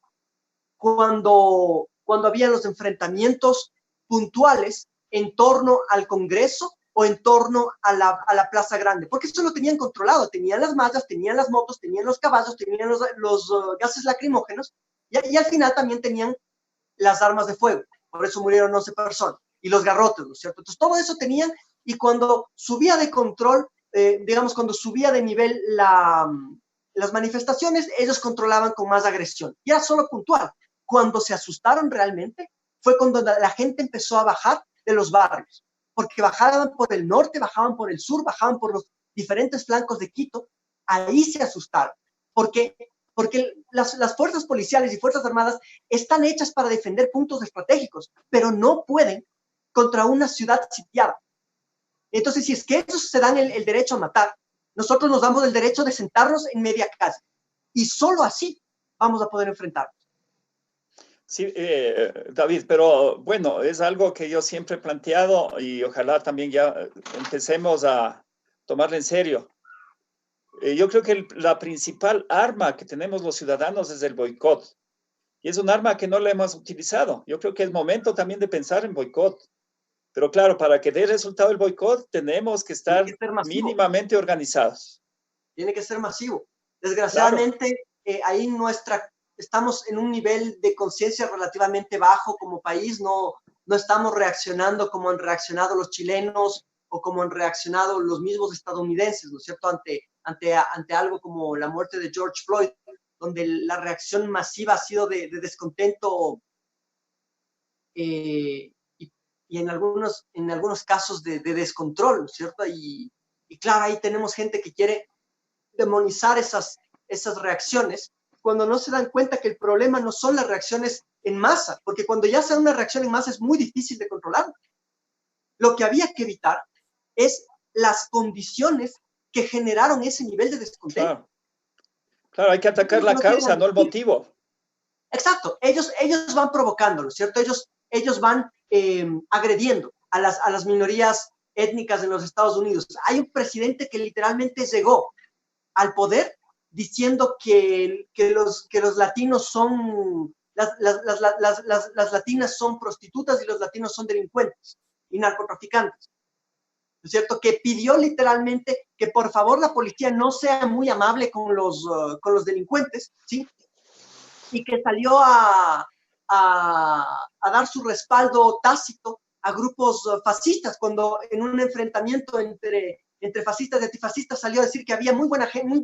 cuando había los enfrentamientos puntuales en torno al Congreso o en torno a la Plaza Grande, porque eso lo tenían controlado, tenían las mallas, tenían las motos, tenían los caballos, tenían los gases lacrimógenos, y al final también tenían las armas de fuego, por eso murieron 11 personas, y los garrotes, ¿no es cierto? Entonces todo eso tenían, y cuando subía de control, digamos, cuando subía de nivel las manifestaciones, ellos controlaban con más agresión, y era solo puntual. Cuando se asustaron realmente, fue cuando la gente empezó a bajar de los barrios, porque bajaban por el norte, bajaban por el sur, bajaban por los diferentes flancos de Quito, ahí se asustaron, porque las fuerzas policiales y fuerzas armadas están hechas para defender puntos estratégicos, pero no pueden contra una ciudad sitiada. Entonces, si es que ellos se dan el derecho a matar, nosotros nos damos el derecho de sentarnos en media calle, y solo así vamos a poder enfrentarnos. Sí, David, pero bueno, es algo que yo siempre he planteado y ojalá también ya empecemos a tomarlo en serio. Yo creo que la principal arma que tenemos los ciudadanos es el boicot. Y es un arma que no la hemos utilizado. Yo creo que es momento también de pensar en boicot. Pero claro, para que dé resultado el boicot, tenemos que estar mínimamente organizados. Tiene que ser masivo. Desgraciadamente, claro. Ahí estamos en un nivel de conciencia relativamente bajo como país. No estamos reaccionando como han reaccionado los chilenos o como han reaccionado los mismos estadounidenses, ¿no es cierto?, ante algo como la muerte de George Floyd, donde la reacción masiva ha sido de descontento y en algunos casos de descontrol, ¿no es cierto? Y claro, ahí tenemos gente que quiere demonizar esas reacciones, cuando no se dan cuenta que el problema no son las reacciones en masa, porque cuando ya sea una reacción en masa es muy difícil de controlar. Lo que había que evitar es las condiciones que generaron ese nivel de descontento. Claro, hay que atacar la causa, no el motivo. Exacto, ellos van provocándolo, ¿cierto? Ellos van agrediendo a las minorías étnicas en los Estados Unidos. Hay un presidente que literalmente llegó al poder diciendo que los latinos son, las latinas son prostitutas y los latinos son delincuentes y narcotraficantes, ¿no es cierto? Que pidió literalmente que por favor la policía no sea muy amable con los delincuentes, ¿sí? Y que salió a dar su respaldo tácito a grupos fascistas, cuando en un enfrentamiento entre fascistas y antifascistas salió a decir que había muy buena gente,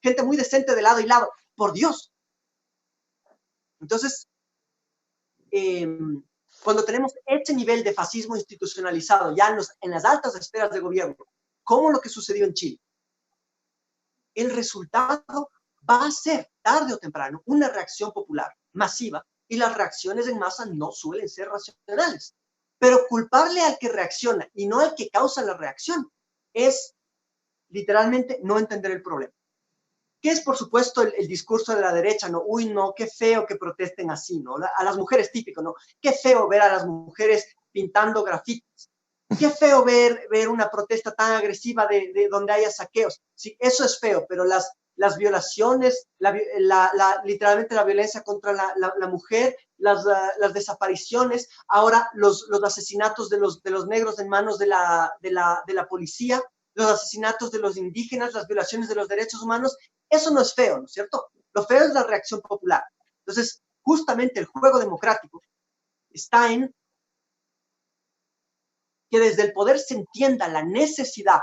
gente muy decente de lado y lado. Por Dios. Entonces, cuando tenemos este nivel de fascismo institucionalizado ya en las altas esferas de gobierno, como lo que sucedió en Chile, el resultado va a ser, tarde o temprano, una reacción popular masiva, y las reacciones en masa no suelen ser racionales. Pero culparle al que reacciona y no al que causa la reacción es literalmente no entender el problema. Que es, por supuesto, el discurso de la derecha, ¿no? Uy, no, qué feo que protesten así, ¿no? A las mujeres típico, ¿no? Qué feo ver a las mujeres pintando grafitis. Qué feo ver una protesta tan agresiva de donde haya saqueos. Sí, eso es feo, pero las violaciones, literalmente la violencia contra la mujer, las desapariciones, ahora los asesinatos de los negros en manos de la policía, los asesinatos de los indígenas, las violaciones de los derechos humanos, eso no es feo, ¿no es cierto? Lo feo es la reacción popular. Entonces, justamente el juego democrático está en que desde el poder se entienda la necesidad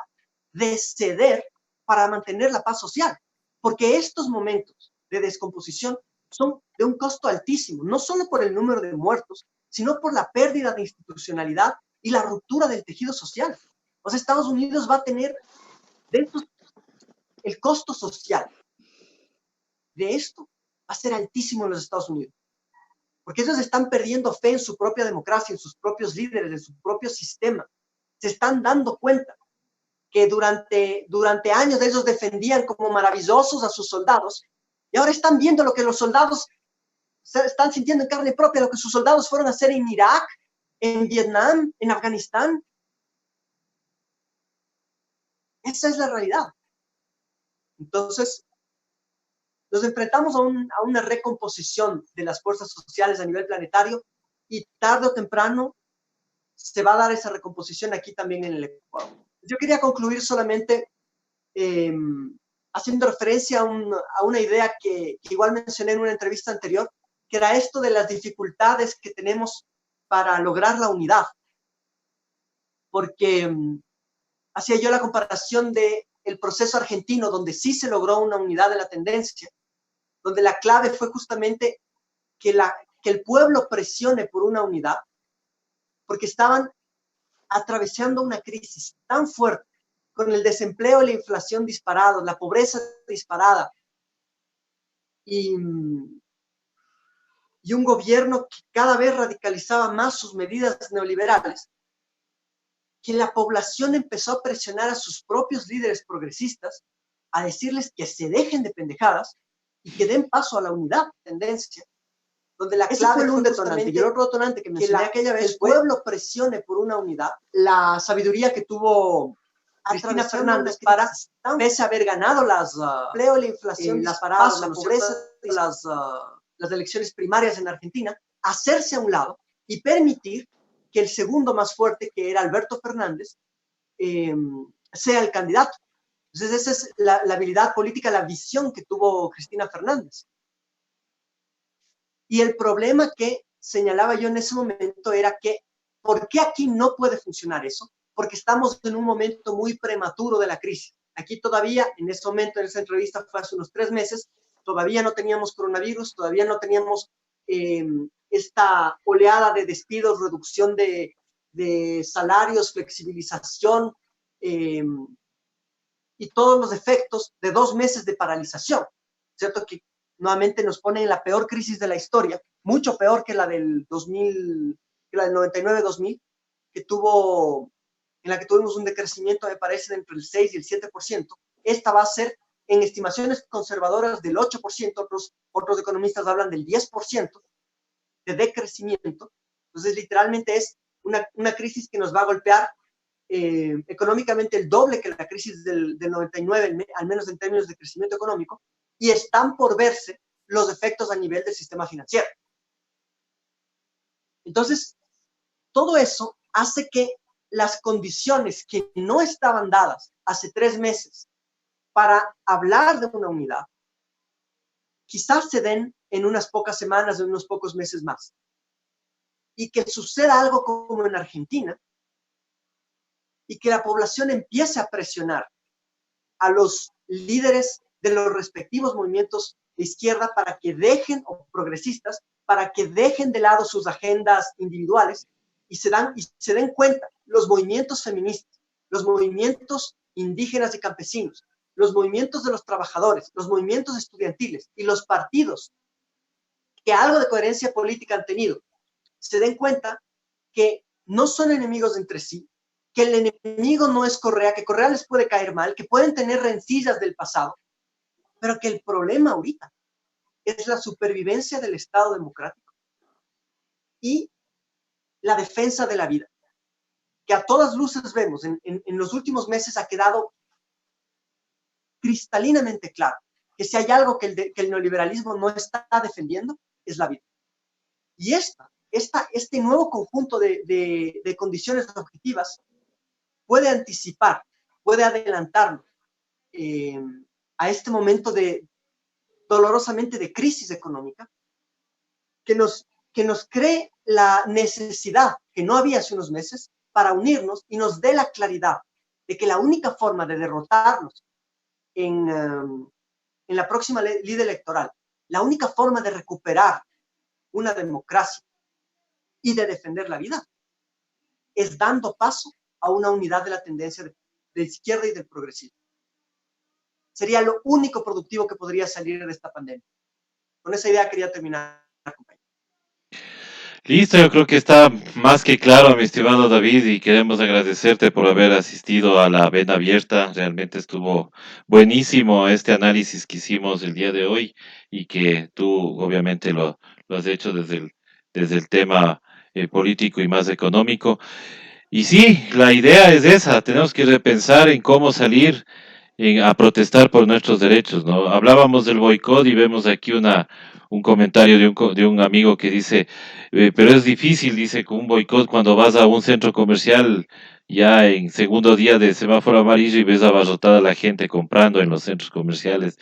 de ceder para mantener la paz social, porque estos momentos de descomposición son de un costo altísimo, no solo por el número de muertos, sino por la pérdida de institucionalidad y la ruptura del tejido social. O sea, Estados Unidos va a tener de estos, el costo social de esto va a ser altísimo en los Estados Unidos, porque ellos están perdiendo fe en su propia democracia, en sus propios líderes, en su propio sistema. Se están dando cuenta que durante años ellos defendían como maravillosos a sus soldados, y ahora están viendo lo que los soldados están sintiendo en carne propia, lo que sus soldados fueron a hacer en Irak, en Vietnam, en Afganistán. Esa es la realidad. Entonces, nos enfrentamos a una recomposición de las fuerzas sociales a nivel planetario, y tarde o temprano se va a dar esa recomposición aquí también en el Ecuador. Yo quería concluir solamente haciendo referencia a una idea que igual mencioné en una entrevista anterior, que era esto de las dificultades que tenemos para lograr la unidad. Porque hacía yo la comparación del proceso argentino, donde sí se logró una unidad de la tendencia, donde la clave fue justamente que el pueblo presione por una unidad, porque estaban atravesando una crisis tan fuerte, con el desempleo y la inflación disparados, la pobreza disparada, y un gobierno que cada vez radicalizaba más sus medidas neoliberales, que la población empezó a presionar a sus propios líderes progresistas, a decirles que se dejen de pendejadas y que den paso a la unidad, tendencia, donde la clave fue un detonante. Y el otro detonante que mencioné aquella vez, el pueblo presione por una unidad, la sabiduría que tuvo Cristina Fernández para, pese a haber ganado las empleo, la inflación, las paradas, la pobreza, las elecciones primarias en Argentina, hacerse a un lado y permitir que el segundo más fuerte, que era Alberto Fernández, sea el candidato. Entonces esa es la habilidad política, la visión que tuvo Cristina Fernández. Y el problema que señalaba yo en ese momento era que, ¿por qué aquí no puede funcionar eso? Porque estamos en un momento muy prematuro de la crisis. Aquí todavía, en ese momento, en esa entrevista fue hace unos 3 meses, todavía no teníamos coronavirus, todavía no teníamos esta oleada de despidos, reducción de salarios, flexibilización y todos los efectos de 2 meses de paralización, ¿cierto? Que nuevamente nos pone en la peor crisis de la historia, mucho peor que la del 2000, que la del 99-2000, en la que tuvimos un decrecimiento, me parece, entre el 6 y el 7%. Esta va a ser, en estimaciones conservadoras, del 8%, otros economistas hablan del 10% de decrecimiento. Entonces, literalmente es una crisis que nos va a golpear económicamente el doble que la crisis del 99, al menos en términos de crecimiento económico, y están por verse los efectos a nivel del sistema financiero. Entonces, todo eso hace que las condiciones que no estaban dadas hace 3 meses para hablar de una unidad, quizás se den en unas pocas semanas, en unos pocos meses más. Y que suceda algo como en Argentina, y que la población empiece a presionar a los líderes de los respectivos movimientos de izquierda para que dejen, o progresistas, para que dejen de lado sus agendas individuales y se den cuenta los movimientos feministas, los movimientos indígenas y campesinos, los movimientos de los trabajadores, los movimientos estudiantiles y los partidos que algo de coherencia política han tenido, se den cuenta que no son enemigos entre sí, que el enemigo no es Correa, que Correa les puede caer mal, que pueden tener rencillas del pasado, pero que el problema ahorita es la supervivencia del Estado democrático y la defensa de la vida, que a todas luces vemos en los últimos meses ha quedado cristalinamente claro que si hay algo que el neoliberalismo no está defendiendo, es la vida. Y este nuevo conjunto de condiciones objetivas puede anticipar, puede adelantarnos a este momento dolorosamente de crisis económica, que nos cree la necesidad que no había hace unos meses para unirnos y nos dé la claridad de que la única forma de derrotarnos en la próxima ley electoral La única forma de recuperar una democracia y de defender la vida es dando paso a una unidad de la tendencia de izquierda y del progresismo. Sería lo único productivo que podría salir de esta pandemia. Con esa idea quería terminar, compañero. Listo, yo creo que está más que claro, mi estimado David, y queremos agradecerte por haber asistido a la vena abierta. Realmente estuvo buenísimo este análisis que hicimos el día de hoy y que tú obviamente lo has hecho desde el tema político y más económico. Y sí, la idea es esa, tenemos que repensar en cómo salir a protestar por nuestros derechos, ¿no? Hablábamos del boicot y vemos aquí un comentario de un amigo que dice, pero es difícil, dice, con un boicot cuando vas a un centro comercial ya en segundo día de semáforo amarillo y ves abarrotada la gente comprando en los centros comerciales,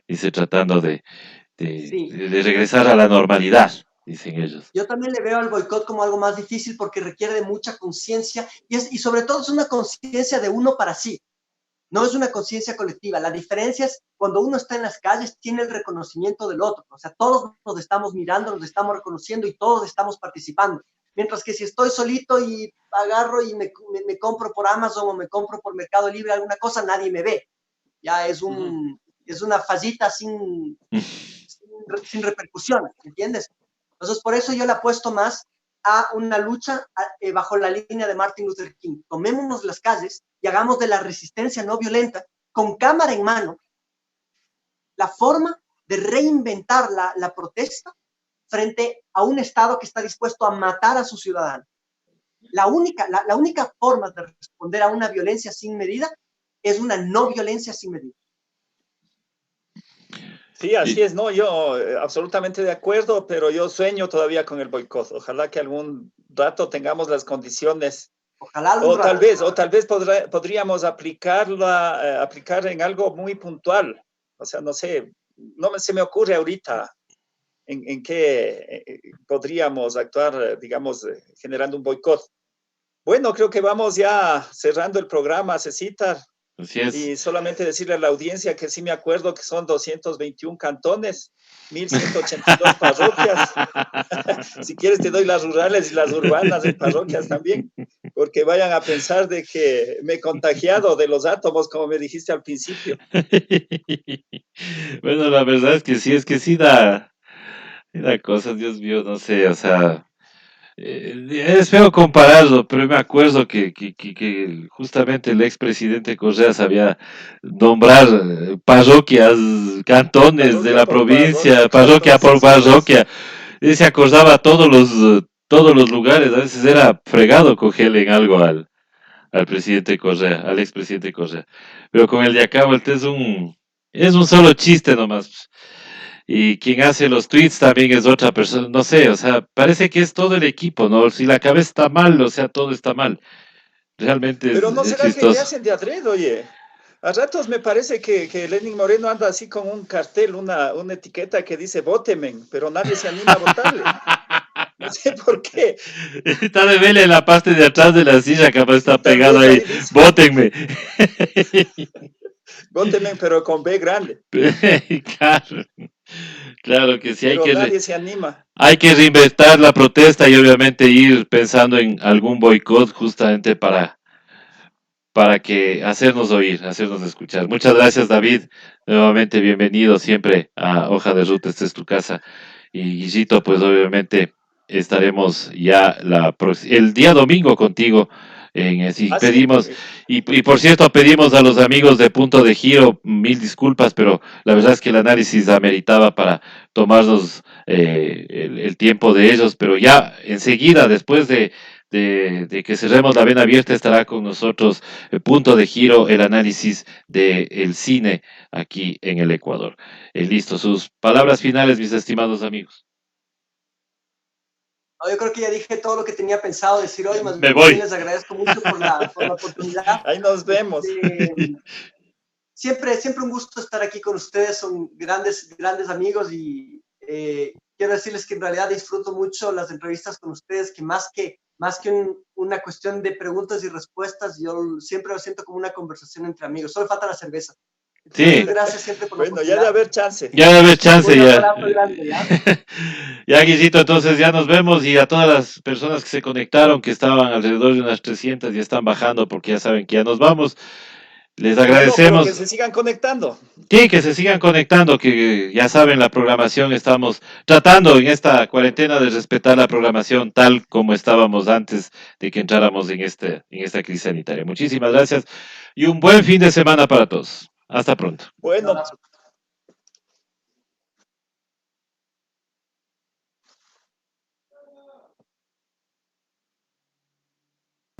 dice, tratando Sí, de regresar a la normalidad, dicen ellos. yo también le veo al boicot como algo más difícil porque requiere de mucha conciencia y sobre todo es una conciencia de uno para sí. No es una conciencia colectiva. La diferencia es cuando uno está en las calles, tiene el reconocimiento del otro. O sea, todos nos estamos mirando, nos estamos reconociendo y todos estamos participando. Mientras que si estoy solito y agarro y me compro por Amazon o me compro por Mercado Libre alguna cosa, nadie me ve. Ya es una fallita sin repercusiones, ¿entiendes? Entonces, por eso yo le apuesto más a una lucha bajo la línea de Martin Luther King. Tomémonos las calles y hagamos de la resistencia no violenta, con cámara en mano, la forma de reinventar la protesta frente a un Estado que está dispuesto a matar a sus ciudadanos. La única forma de responder a una violencia sin medida es una no violencia sin medida. Sí, así es, no, yo absolutamente de acuerdo, pero yo sueño todavía con el boicot. Ojalá que algún rato tengamos las condiciones. Ojalá algún rato. O tal vez podríamos aplicar en algo muy puntual. O sea, no sé, se me ocurre ahorita en qué podríamos actuar, digamos, generando un boicot. Bueno, creo que vamos ya cerrando el programa, Cecitar. Así es. Y solamente decirle a la audiencia que sí me acuerdo que son 221 cantones, 1182 parroquias. Si quieres te doy las rurales y las urbanas en parroquias también, porque vayan a pensar de que me he contagiado de los átomos, como me dijiste al principio. Bueno, la verdad es que sí da cosas, Dios mío, no sé, o sea, es feo compararlo, pero me acuerdo que justamente el expresidente Correa sabía nombrar parroquias, cantones de Parroquia la por parroquia, provincia, parroquia cantones, por así es. parroquia, y se acordaba todos los lugares, a veces era fregado cogerle en algo al presidente Correa, al expresidente Correa, pero con el de acá, vuelta es un solo chiste nomás. Y quien hace los tweets también es otra persona, no sé, o sea, parece que es todo el equipo, ¿no? Si la cabeza está mal, o sea, todo está mal. Realmente Pero ¿no es será que le chistoso. hacen de adrede, oye? A ratos me parece que Lenin Moreno anda así con un cartel, una etiqueta que dice "Vóteme", pero nadie se anima a votarle. No sé por qué. Está de vele en la parte de atrás de la silla, capaz está Tal pegado vez ahí, ahí dice bótenme. "Vóteme", pero con B grande. Claro, claro que sí, Pero nadie se anima. hay que reinventar la protesta y obviamente ir pensando en algún boicot justamente para que hacernos oír, hacernos escuchar. Muchas gracias, David. Nuevamente bienvenido siempre a Hoja de Ruta, esta es tu casa. Y Guillito, pues obviamente estaremos ya el día domingo contigo. Ah, sí. Y por cierto, pedimos a los amigos de Punto de Giro mil disculpas, pero la verdad es que el análisis ameritaba para tomarnos el tiempo de ellos, pero ya enseguida, después de que cerremos la vena abierta, estará con nosotros Punto de Giro, el análisis del cine aquí en el Ecuador. Listo, sus palabras finales, mis estimados amigos. No, yo creo que ya dije todo lo que tenía pensado decir hoy, más Me bien voy. les agradezco mucho por la oportunidad. Ahí nos vemos. Siempre un gusto estar aquí con ustedes, son grandes amigos y quiero decirles que en realidad disfruto mucho las entrevistas con ustedes, que más que una cuestión de preguntas y respuestas, yo siempre lo siento como una conversación entre amigos, solo falta la cerveza. Sí. Entonces, gracias, gente, por la Bueno, ya de haber chance. Ya debe haber chance, Un ya. abrazo grande, ¿ya? Ya, Guisito, entonces ya nos vemos y a todas las personas que se conectaron, que estaban alrededor de unas 300, ya están bajando porque ya saben que ya nos vamos. Les No, pero que agradecemos. se sigan conectando. Sí, que se sigan conectando, que ya saben la programación, estamos tratando en esta cuarentena de respetar la programación tal como estábamos antes de que entráramos en esta crisis sanitaria. Muchísimas gracias y un buen fin de semana para todos. Hasta pronto. Un Bueno, abrazo.